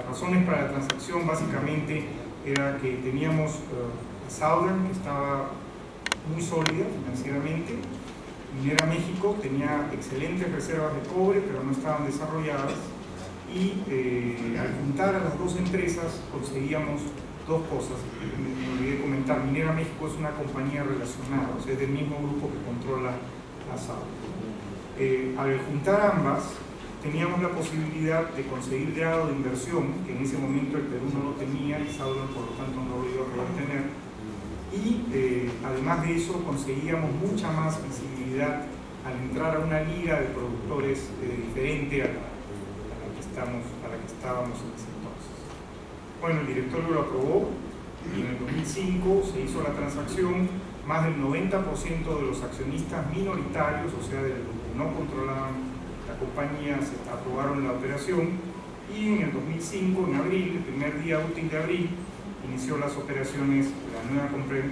razones para la transacción básicamente era que teníamos a Southern, que estaba muy sólida financieramente. Minera México tenía excelentes reservas de cobre, pero no estaban desarrolladas. Y al juntar a las dos empresas conseguíamos dos cosas. Me olvidé de comentar, Minera México es una compañía relacionada, o sea, es del mismo grupo que controla a Southern. Al juntar ambas, teníamos la posibilidad de conseguir grado de inversión, que en ese momento el Perú no lo tenía y Southern por lo tanto no lo iba a poder tener. Y además de eso conseguíamos mucha más visibilidad al entrar a una liga de productores diferente a la que estábamos en ese entonces. Bueno, el directorio lo aprobó y en el 2005 se hizo la transacción. Más del 90% de los accionistas minoritarios, o sea, de los que no controlaban la compañía, se aprobaron la operación y en el 2005, en abril, el primer día útil de abril, inició las operaciones de la nueva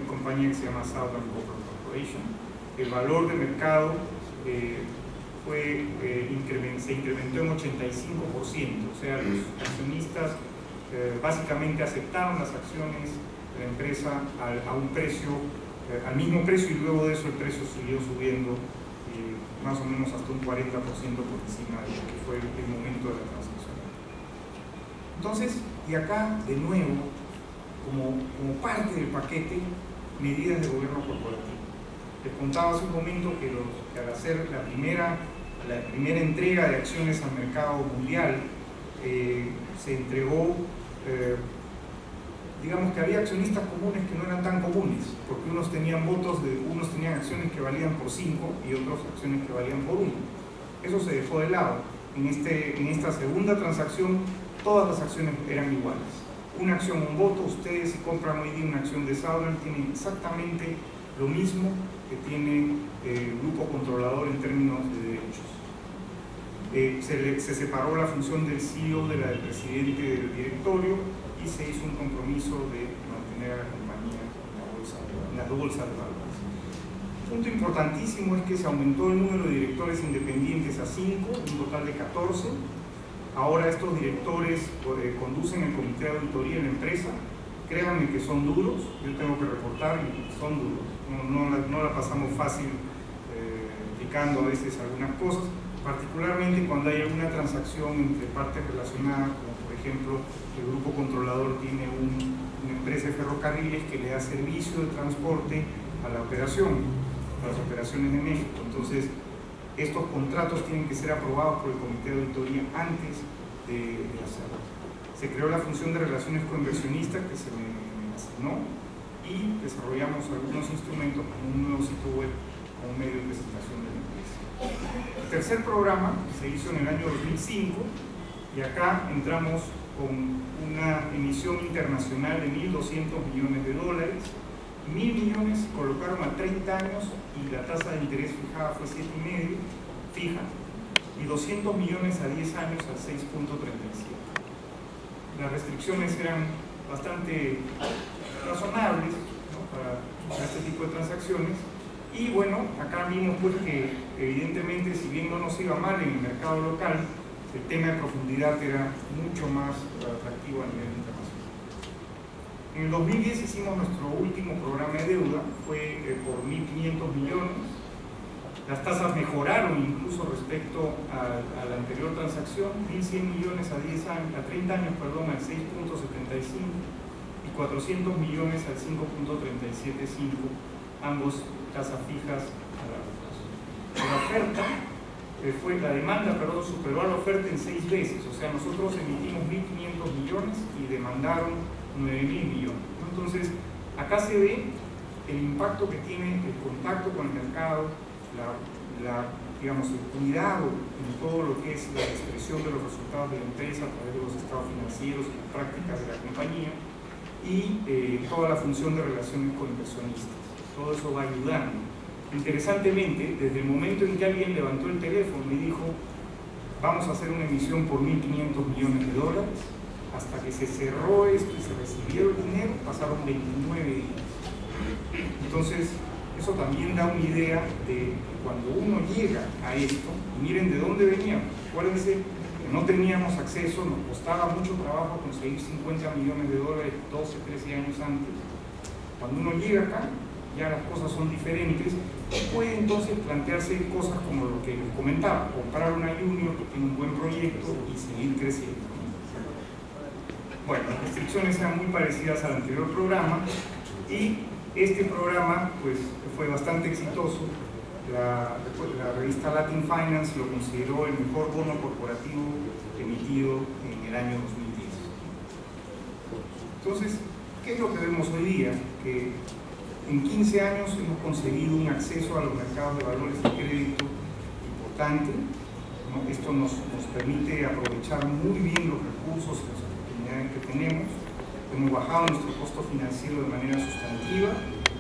compañía que se llama Southern Copper Corporation. El valor de mercado se incrementó en 85%, o sea, los accionistas básicamente aceptaron las acciones de la empresa a un precio al mismo precio, y luego de eso el precio siguió subiendo más o menos hasta un 40% por encima de lo que fue el momento de la transacción. Entonces, y acá de nuevo, como parte del paquete, medidas de gobierno corporativo. Les contaba hace un momento que al hacer la primera entrega de acciones al mercado mundial, se entregó, digamos que había accionistas comunes que no eran tan comunes, porque unos tenían acciones que valían por 5 y otros acciones que valían por 1. Eso se dejó de lado. En esta segunda transacción, todas las acciones eran iguales. Una acción, un voto. Ustedes, si compran hoy día una acción de Southern, tienen exactamente lo mismo que tiene el grupo controlador en términos de derechos. Se separó la función del CEO de la del presidente del directorio y se hizo un compromiso de mantener a la compañía en las bolsas de valores. Un punto importantísimo es que se aumentó el número de directores independientes a 5, un total de 14. Ahora estos directores conducen el comité de auditoría en la empresa. Créanme que son duros, yo tengo que reportar y son duros. No la pasamos fácil explicando a veces algunas cosas, particularmente cuando hay alguna transacción entre partes relacionadas, como por ejemplo el grupo controlador tiene una empresa de ferrocarriles que le da servicio de transporte a la operación, a las operaciones de México. Entonces, estos contratos tienen que ser aprobados por el comité de auditoría antes de hacerlo. Se creó la función de relaciones con inversionistas que se me asignó y desarrollamos algunos instrumentos como un nuevo sitio web como medio de presentación de la empresa. El tercer programa se hizo en el año 2005 y acá entramos con una emisión internacional de $1.200 millones. 1.000 millones se colocaron a 30 años y la tasa de interés fijada fue 7,5 fija, y 200 millones a 10 años al 6,37. Las restricciones eran bastante razonables, ¿no?, para este tipo de transacciones. Y bueno, acá vimos pues que evidentemente, si bien no nos iba mal en el mercado local, el tema de profundidad era mucho más atractivo a nivel internacional. En el 2010 hicimos nuestro último programa de deuda, fue por 1.500 millones. Las tasas mejoraron incluso respecto a la anterior transacción, 1.100 millones a 30 años, al 6,75 y 400 millones al 5,375, ambos tasas fijas a largo plazo. La demanda superó a la oferta en 6 veces, o sea, nosotros emitimos 1.500 millones y demandaron 9.000 millones. Entonces, acá se ve el impacto que tiene el contacto con el mercado, digamos, el cuidado en todo lo que es la expresión de los resultados de la empresa a través de los estados financieros y las prácticas de la compañía, y toda la función de relaciones con inversionistas. Todo eso va ayudando. Interesantemente, desde el momento en que alguien levantó el teléfono y dijo vamos a hacer una emisión por 1.500 millones de dólares, hasta que se cerró esto y se recibió el dinero, pasaron 29 días. Entonces, eso también da una idea de cuando uno llega a esto, y miren de dónde veníamos. Acuérdense que no teníamos acceso, nos costaba mucho trabajo conseguir 50 millones de dólares 12, 13 años antes. Cuando uno llega acá, ya las cosas son diferentes y puede entonces plantearse cosas como lo que les comentaba, comprar una junior que tiene un buen proyecto y seguir creciendo. Bueno, las restricciones eran muy parecidas al anterior programa y este programa pues fue bastante exitoso. La revista Latin Finance lo consideró el mejor bono corporativo emitido en el año 2010. Entonces, ¿qué es lo que vemos hoy día? Que en 15 años hemos conseguido un acceso a los mercados de valores de crédito importante, ¿no? Esto nos permite aprovechar muy bien los recursos y las oportunidades que tenemos. Hemos bajado nuestro costo financiero de manera sustantiva,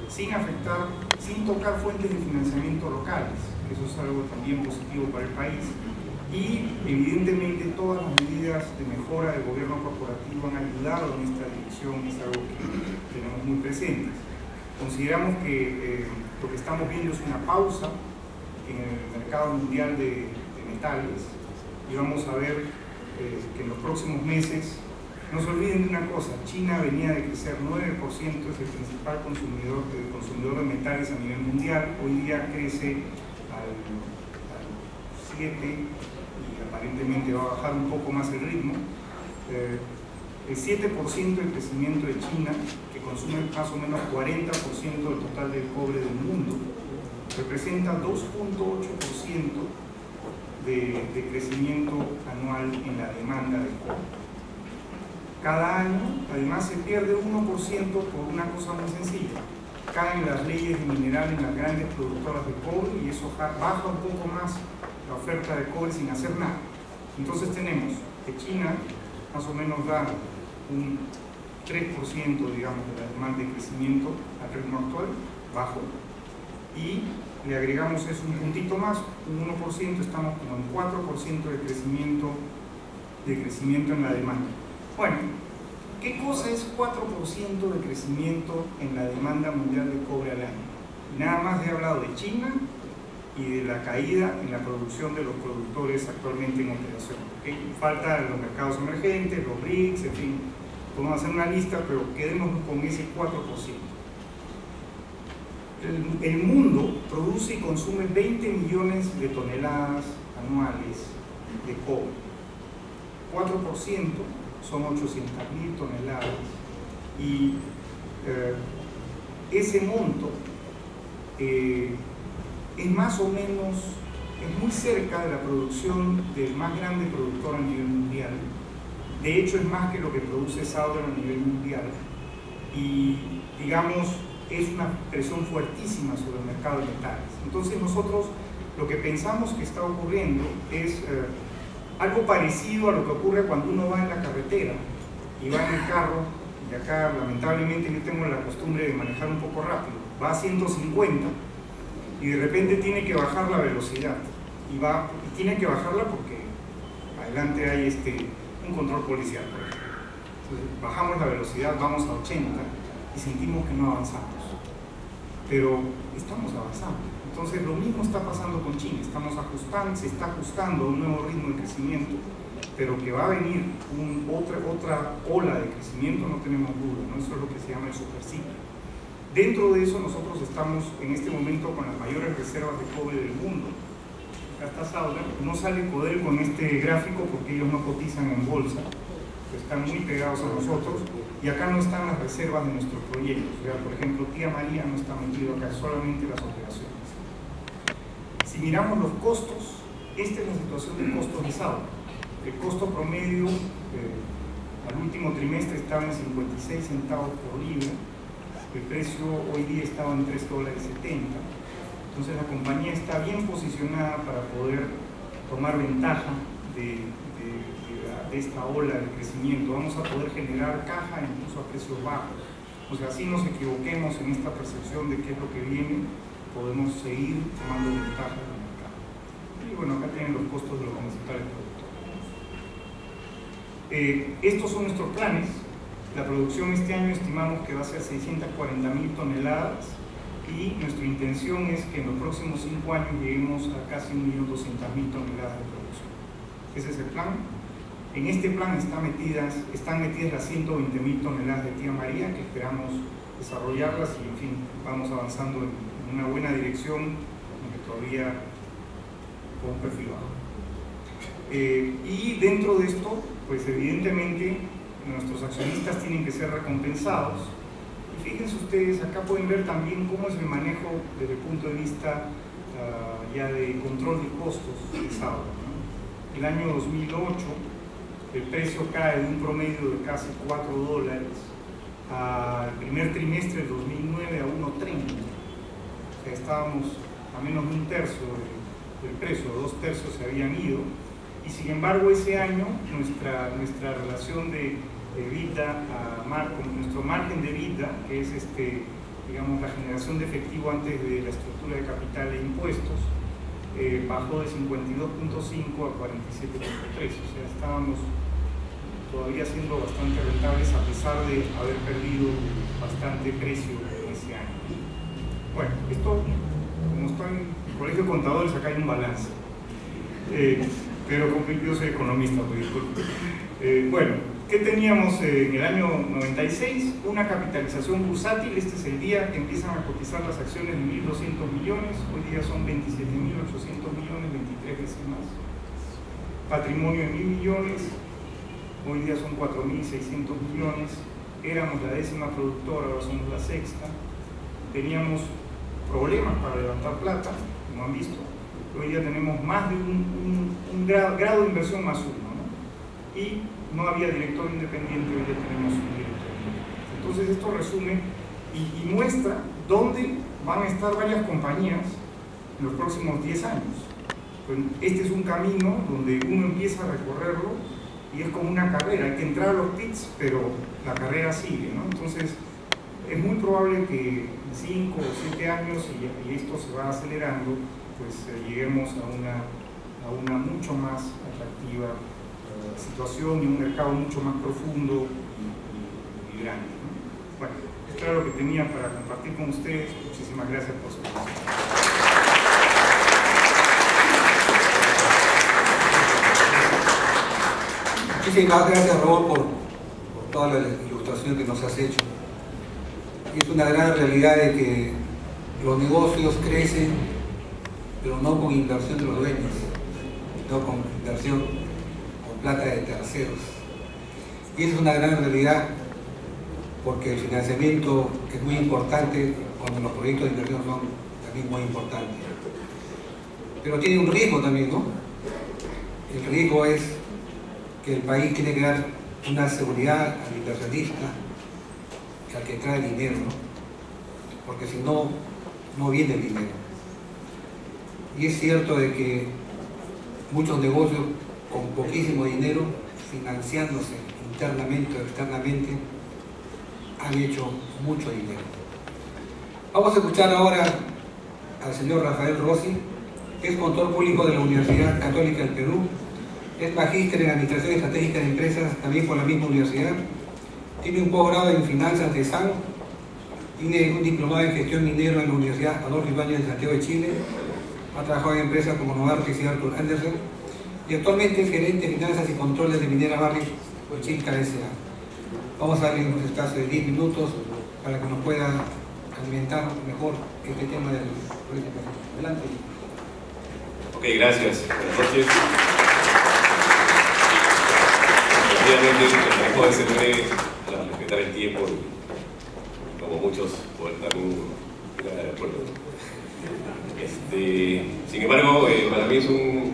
sin tocar fuentes de financiamiento locales. Eso es algo también positivo para el país. Y evidentemente todas las medidas de mejora del gobierno corporativo han ayudado en esta dirección, es algo que tenemos muy presentes. Consideramos que lo que estamos viendo es una pausa en el mercado mundial de metales y vamos a ver que en los próximos meses No se olviden de una cosa, China venía de crecer 9%, es el principal consumidor de metales a nivel mundial, hoy día crece al 7% y aparentemente va a bajar un poco más el ritmo. El 7% del crecimiento de China, que consume más o menos 40% del total del cobre del mundo, representa 2.8% de crecimiento anual en la demanda de cobre. Cada año, además, se pierde 1% por una cosa muy sencilla. Caen las leyes de mineral en las grandes productoras de cobre y eso baja un poco más la oferta de cobre sin hacer nada. Entonces tenemos que China más o menos da un 3%, digamos, de la demanda de crecimiento al ritmo actual, bajo, y le agregamos eso un puntito más, un 1%, estamos como en 4% de crecimiento en la demanda. Bueno, ¿qué cosa es 4% de crecimiento en la demanda mundial de cobre al año? Nada más he hablado de China y de la caída en la producción de los productores actualmente en operación. ¿Okay? Falta los mercados emergentes, los BRICS, en fin, podemos hacer una lista, pero quedémonos con ese 4%. El mundo produce y consume 20 millones de toneladas anuales de cobre. 4% son 800.000 toneladas y ese monto es más o menos, es muy cerca de la producción del más grande productor a nivel mundial. De hecho, es más que lo que produce Southern a nivel mundial y, digamos, es una presión fuertísima sobre el mercado de metales. Entonces nosotros lo que pensamos que está ocurriendo es algo parecido a lo que ocurre cuando uno va en la carretera y va en el carro, y acá lamentablemente yo tengo la costumbre de manejar un poco rápido, va a 150 y de repente tiene que bajar la velocidad y tiene que bajarla porque adelante hay un control policial. Entonces, bajamos la velocidad, vamos a 80 y sentimos que no avanzamos, pero estamos avanzando. Entonces lo mismo está pasando con China, se está ajustando a un nuevo ritmo de crecimiento, pero que va a venir otra ola de crecimiento, no tenemos duda, ¿no? Eso es lo que se llama el superciclo. Dentro de eso nosotros estamos en este momento con las mayores reservas de cobre del mundo. Acá está Southern, no sale Codelco con este gráfico porque ellos no cotizan en bolsa, están muy pegados a nosotros, y acá no están las reservas de nuestros proyectos. O sea, por ejemplo, Tía María no está metido acá, solamente las operaciones. Si miramos los costos, esta es la situación del costo de Southern. El costo promedio al último trimestre estaba en 56 centavos por libra, el precio hoy día estaba en $3.70. Entonces la compañía está bien posicionada para poder tomar ventaja de esta ola de crecimiento. Vamos a poder generar caja incluso a precios bajos. O sea, así nos equivoquemos en esta percepción de qué es lo que viene, podemos seguir tomando ventaja del mercado. Y bueno, acá tienen los costos de lo que necesita el productor. Estos son nuestros planes. La producción este año estimamos que va a ser 640.000 toneladas y nuestra intención es que en los próximos 5 años lleguemos a casi 1.200.000 toneladas de producción. Ese es el plan. En este plan están metidas las 120.000 toneladas de Tía María, que esperamos desarrollarlas y, en fin, vamos avanzando en una buena dirección, aunque todavía con un perfil bajo. Y dentro de esto, pues evidentemente nuestros accionistas tienen que ser recompensados. Y fíjense ustedes, acá pueden ver también cómo es el manejo desde el punto de vista ya de control de costos de Southern, ¿no? El año 2008 el precio cae de un promedio de casi $4 al primer trimestre del 2009 a 1.30. O sea, estábamos a menos de un tercio del precio, 2/3 se habían ido, y sin embargo ese año nuestra relación de EBITDA nuestro margen de EBITDA, que es digamos, la generación de efectivo antes de la estructura de capital e impuestos, bajó de 52.5 a 47.3, o sea, estábamos todavía siendo bastante rentables a pesar de haber perdido bastante precio en ese año. Bueno, esto, como está en el Colegio de Contadores, acá hay un balance, pero yo soy economista, pues disculpe. Bueno, ¿Qué teníamos en el año 96? Una capitalización bursátil. Este es el día que empiezan a cotizar las acciones de 1.200 millones, hoy día son 27.800 millones, 23 veces más. Patrimonio de 1.000 millones, hoy día son 4.600 millones. Éramos la 10ª productora, ahora somos la 6ª. Teníamos problemas para levantar plata, como han visto. Hoy día tenemos más de un grado de inversión más 1, ¿no? Y no había director independiente, hoy día tenemos un director independiente. Entonces esto resume y muestra dónde van a estar varias compañías en los próximos 10 años. Pues este es un camino donde uno empieza a recorrerlo y es como una carrera, hay que entrar a los pits, pero la carrera sigue, ¿no? Entonces es muy probable que en 5 o 7 años, y esto se va acelerando, pues lleguemos a una mucho más atractiva situación y un mercado mucho más profundo y grande, ¿no? Bueno, esto era lo que tenía para compartir con ustedes. Muchísimas gracias por su atención. Muchísimas gracias, Raúl, por toda la ilustración que nos has hecho. Y es una gran realidad de que los negocios crecen, pero no con inversión de los dueños, sino con inversión con plata de terceros. Y esa es una gran realidad porque el financiamiento es muy importante cuando los proyectos de inversión son también muy importantes. Pero tiene un riesgo también, ¿no? El riesgo es que el país tiene que dar una seguridad al inversionista, al que trae el dinero, ¿no? Porque si no, no viene el dinero. Y es cierto de que muchos negocios con poquísimo dinero, financiándose internamente o externamente, han hecho mucho dinero. Vamos a escuchar ahora al señor Rafael Rossi, que es contador público de la Universidad Católica del Perú, es magíster en Administración Estratégica de Empresas, también por la misma universidad, tiene un posgrado en Finanzas de SAN, tiene un diplomado en Gestión Minero en la Universidad Adolfo Ibáñez de Santiago de Chile, ha trabajado en empresas como Novartis y Arthur Andersen, y actualmente es gerente de Finanzas y Controles de Minera Barrick Chilca S.A. Vamos a darle un espacio de 10 minutos para que nos pueda alimentar mejor este tema del proyecto. Adelante. Ok, gracias. Buenas noches. Efectivamente, el manejo de ese breve para respetar el tiempo, como muchos, poder también ir al aeropuerto. Sin embargo, para mí es un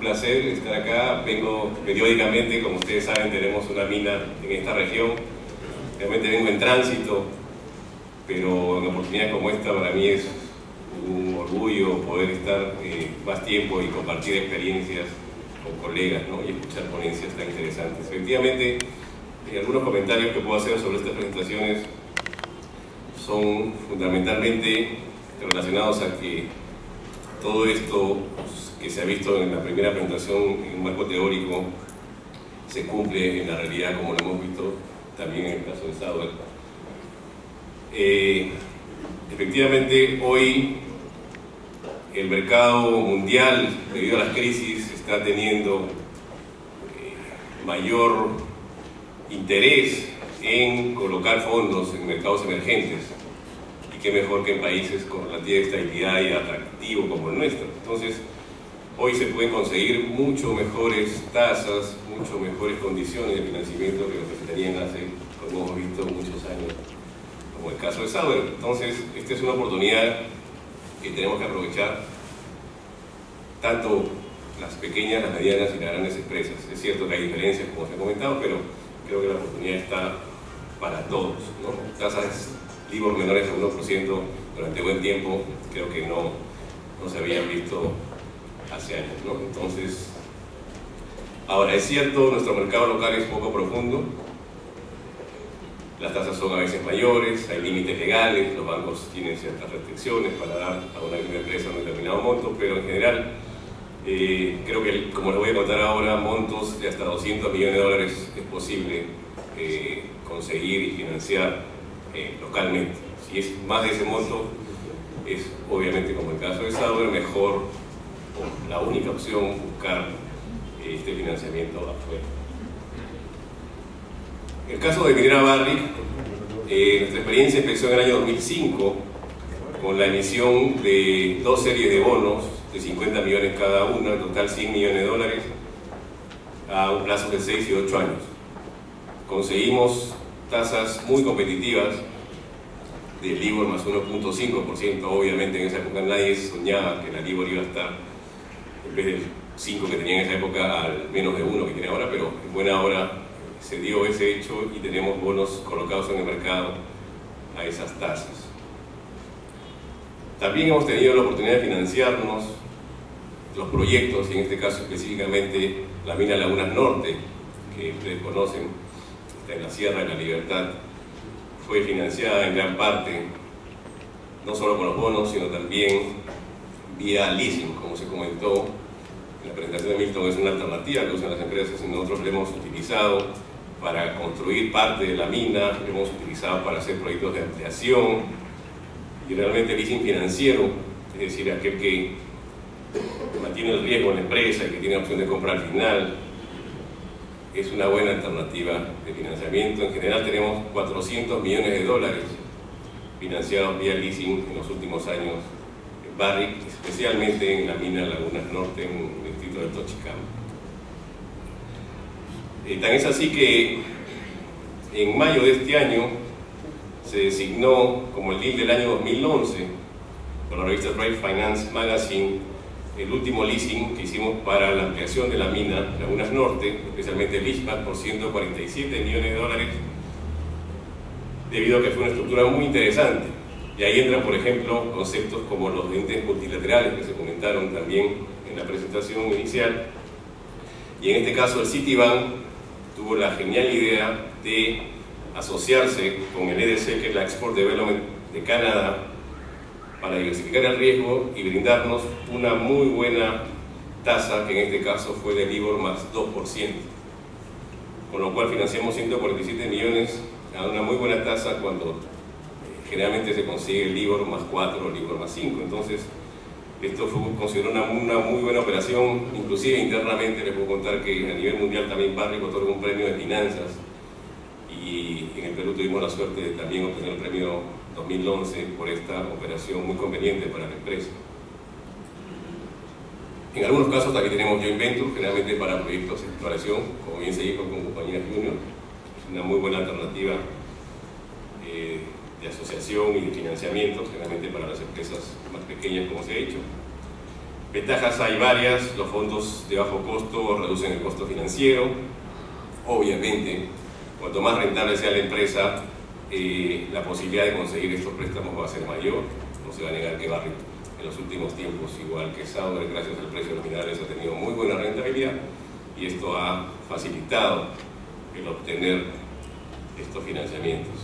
placer estar acá. Vengo periódicamente, como ustedes saben, tenemos una mina en esta región. Realmente vengo en tránsito, pero en oportunidades como esta para mí es un orgullo poder estar más tiempo y compartir experiencias con colegas, ¿no? Y escuchar ponencias tan interesantes. Efectivamente, algunos comentarios que puedo hacer sobre estas presentaciones son fundamentalmente relacionados a que todo esto que se ha visto en la primera presentación en un marco teórico se cumple en la realidad, como lo hemos visto también en el caso de Sauer. Efectivamente, hoy el mercado mundial, debido a las crisis, está teniendo mayor interés en colocar fondos en mercados emergentes, y qué mejor que en países con relativa estabilidad y atractivo como el nuestro. Entonces, hoy se pueden conseguir mucho mejores tasas, mucho mejores condiciones de financiamiento que lo que se tenían hace, como hemos visto, muchos años, como el caso de Sauer. Entonces, esta es una oportunidad que tenemos que aprovechar, tanto las pequeñas, las medianas y las grandes empresas. Es cierto que hay diferencias, como se ha comentado, pero creo que la oportunidad está para todos, ¿no? Tasas LIBOR menores a 1% durante buen tiempo, creo que no se habían visto hace años, ¿no? Entonces, ahora es cierto, nuestro mercado local es poco profundo, las tasas son a veces mayores, hay límites legales, los bancos tienen ciertas restricciones para dar a una misma empresa un determinado monto, pero en general creo que, como les voy a contar ahora, montos de hasta 200 millones de dólares es posible conseguir y financiar localmente. Si es más de ese monto, es obviamente, como el caso de Sauer, mejor o la única opción buscar este financiamiento afuera. El caso de Minera Barrick, nuestra experiencia empezó en el año 2005 con la emisión de 2 series de bonos de 50 millones cada una, en total 100 millones de dólares, a un plazo de 6 y 8 años. Conseguimos tasas muy competitivas del LIBOR más 1.5%. Obviamente en esa época nadie soñaba que la LIBOR iba a estar, en vez del 5 que tenía en esa época, al menos de 1 que tiene ahora, pero en buena hora se dio ese hecho y tenemos bonos colocados en el mercado a esas tasas. También hemos tenido la oportunidad de financiarnos los proyectos, y en este caso específicamente la mina Lagunas Norte, que ustedes conocen, está en la Sierra de la Libertad. Fue financiada en gran parte, no solo con los bonos, sino también vía leasing, como se comentó en la presentación de Milton. Es una alternativa que usan las empresas y nosotros la hemos utilizado para construir parte de la mina, la hemos utilizado para hacer proyectos de ampliación, y realmente el leasing financiero, es decir, aquel que mantiene el riesgo en la empresa y que tiene opción de compra al final, es una buena alternativa de financiamiento. En general tenemos 400 millones de dólares financiados vía leasing en los últimos años en Barrick, especialmente en la mina Lagunas Norte, en el distrito de Tochicama. Tan es así que en mayo de este año se designó como el deal del año 2011 por la revista Trade Finance Magazine el último leasing que hicimos para la ampliación de la mina Lagunas Norte, especialmente el ISPAC, por 147 millones de dólares, debido a que fue una estructura muy interesante. Y ahí entran, por ejemplo, conceptos como los entes multilaterales que se comentaron también en la presentación inicial. Y en este caso el Citibank tuvo la genial idea de asociarse con el EDC, que es la Export Development de Canadá, para diversificar el riesgo y brindarnos una muy buena tasa, que en este caso fue de LIBOR más 2%, con lo cual financiamos 147 millones a una muy buena tasa, cuando generalmente se consigue el LIBOR más 4 o LIBOR más 5. Entonces esto fue considerado una muy buena operación. Inclusive internamente les puedo contar que a nivel mundial también Barrick otorga un premio de finanzas, y en el Perú tuvimos la suerte de también obtener el premio 2011 por esta operación muy conveniente para la empresa. En algunos casos también tenemos joint venture, generalmente para proyectos de exploración, como bien se dijo, con compañías junior. Es una muy buena alternativa de asociación y de financiamiento, generalmente para las empresas más pequeñas, como se ha hecho. Ventajas hay varias: los fondos de bajo costo reducen el costo financiero. Obviamente, cuanto más rentable sea la empresa, la posibilidad de conseguir estos préstamos va a ser mayor. No se va a negar que Barrick en los últimos tiempos, igual que Sauder, gracias al precio de los minerales, ha tenido muy buena rentabilidad, y esto ha facilitado el obtener estos financiamientos.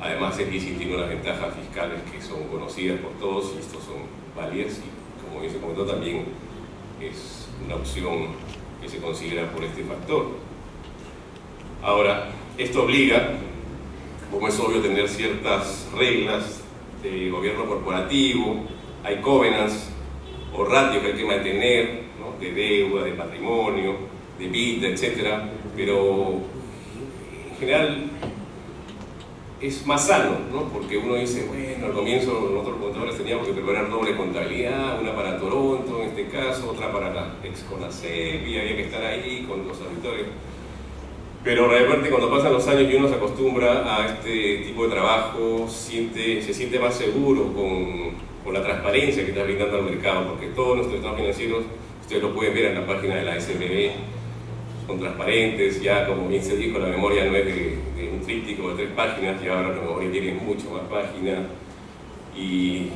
Además, el leasing tiene unas ventajas fiscales que son conocidas por todos, y estos son válidas, y como bien se comentó, también es una opción que se considera por este factor. Ahora, esto obliga, como es obvio, tener ciertas reglas de gobierno corporativo. Hay covenants o ratios que hay que mantener, ¿no?, de deuda, de patrimonio, de vida, etc. Pero en general es más sano, ¿no? Porque uno dice, bueno, al comienzo nosotros contadores teníamos que preparar doble contabilidad, una para Toronto en este caso, otra para la ex CONACEP, y había que estar ahí con los auditores. Pero realmente cuando pasan los años y uno se acostumbra a este tipo de trabajo, se siente más seguro con la transparencia que está brindando al mercado, porque todos nuestros estados financieros, ustedes lo pueden ver en la página de la SMB, son transparentes. Ya, como bien se dijo, la memoria no es de un tríptico de 3 páginas, ya ahora la memoria tiene mucho más páginas, y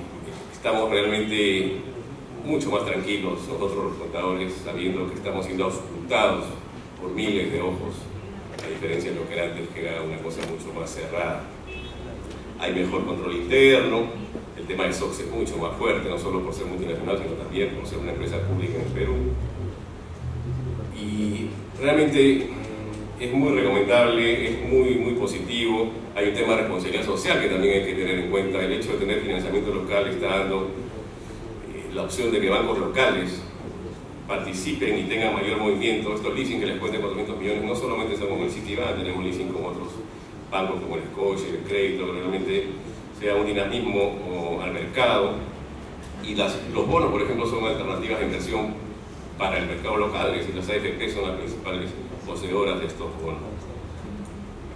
estamos realmente mucho más tranquilos nosotros los contadores, sabiendo que estamos siendo auscultados por miles de ojos, a diferencia de lo que era antes, que era una cosa mucho más cerrada. Hay mejor control interno, el tema del SOX es mucho más fuerte, no solo por ser multinacional, sino también por ser una empresa pública en el Perú. Y realmente es muy recomendable, es muy positivo. Hay un tema de responsabilidad social que también hay que tener en cuenta. El hecho de tener financiamiento local está dando la opción de que bancos locales participen y tengan mayor movimiento. Estos leasing que les cuento, 400 millones, no solamente estamos con el Citibank, tenemos leasing con otros bancos como el Scotia, el crédito, que realmente sea un dinamismo al mercado. Y los bonos, por ejemplo, son alternativas de inversión para el mercado local, es decir, las AFP son las principales poseedoras de estos bonos.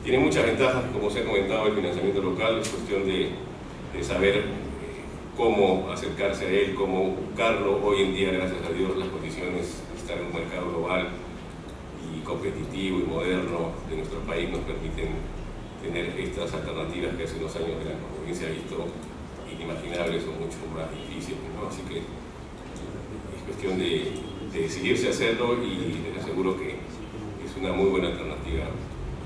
Tiene muchas ventajas, como se ha comentado, el financiamiento local, es cuestión de saber cómo acercarse a él, cómo buscarlo. Hoy en día, gracias a Dios, las condiciones de estar en un mercado global y competitivo y moderno de nuestro país nos permiten tener estas alternativas que hace unos años eran, como bien se ha visto, inimaginables o mucho más difíciles, ¿no? Así que es cuestión de decidirse a hacerlo y les aseguro que es una muy buena alternativa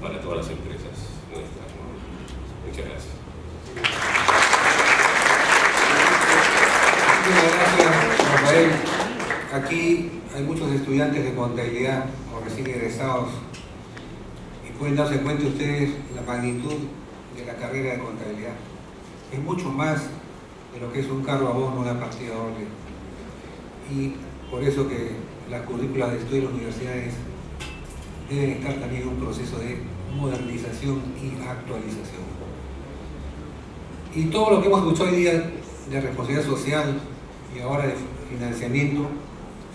para todas las empresas nuestras, ¿no? Muchas gracias. Muchas gracias, Rafael. Aquí hay muchos estudiantes de contabilidad o recién egresados y pueden darse cuenta ustedes la magnitud de la carrera de contabilidad. Es mucho más de lo que es un cargo a bono, una partida doble. Y por eso que las currículas de estudio de las universidades deben estar también en un proceso de modernización y actualización. Y todo lo que hemos escuchado hoy día de responsabilidad social y ahora de financiamiento,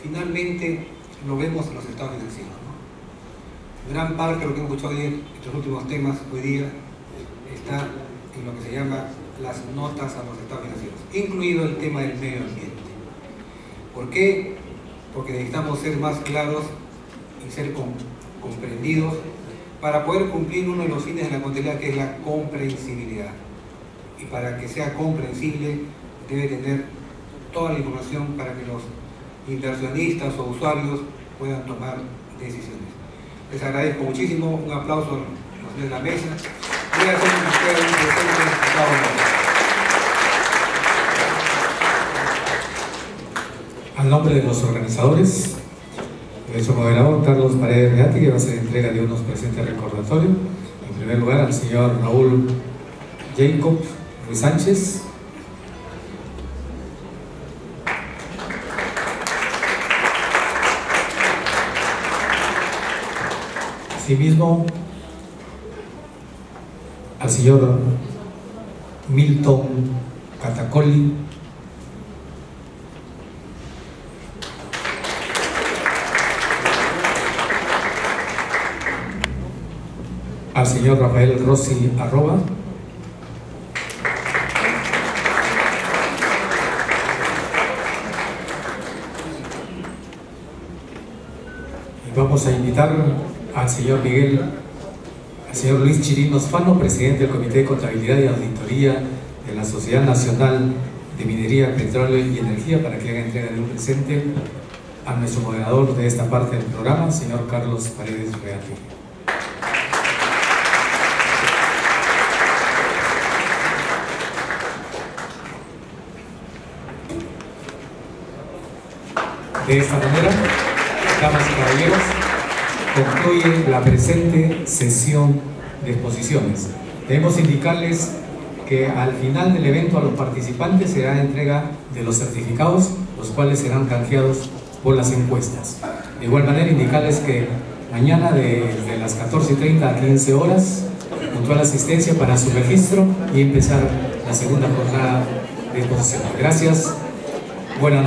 finalmente lo vemos en los estados financieros, ¿no? Gran parte de lo que hemos escuchado hoy en estos últimos temas hoy día está en lo que se llama las notas a los estados financieros, incluido el tema del medio ambiente. ¿Por qué? Porque necesitamos ser más claros y ser comprendidos para poder cumplir uno de los fines de la contabilidad, que es la comprensibilidad. Y para que sea comprensible debe tener toda la información para que los inversionistas o usuarios puedan tomar decisiones. Les agradezco muchísimo, un aplauso a los de la mesa. Voy a hacer un presente a cada uno. Al nombre de los organizadores, nuestro moderador Carlos Paredes Reate, que va a hacer entrega de unos presentes recordatorios. En primer lugar, al señor Raúl Jacob Ruiz Sánchez. Asimismo, al señor Milton Catacoli. Al señor Rafael Rossi Arroba. Y vamos a invitar al señor Luis Chirinos Fano, presidente del Comité de Contabilidad y Auditoría de la Sociedad Nacional de Minería, Petróleo y Energía, para que haga entrega de un presente a nuestro moderador de esta parte del programa, señor Carlos Paredes Reate. De esta manera, damas y caballeros, concluye la presente sesión de exposiciones. Debemos indicarles que al final del evento a los participantes se hará entrega de los certificados, los cuales serán canjeados por las encuestas. De igual manera, indicarles que mañana desde las 14:30 a 15 horas, puntual asistencia para su registro y empezar la segunda jornada de exposición. Gracias. Buenas noches.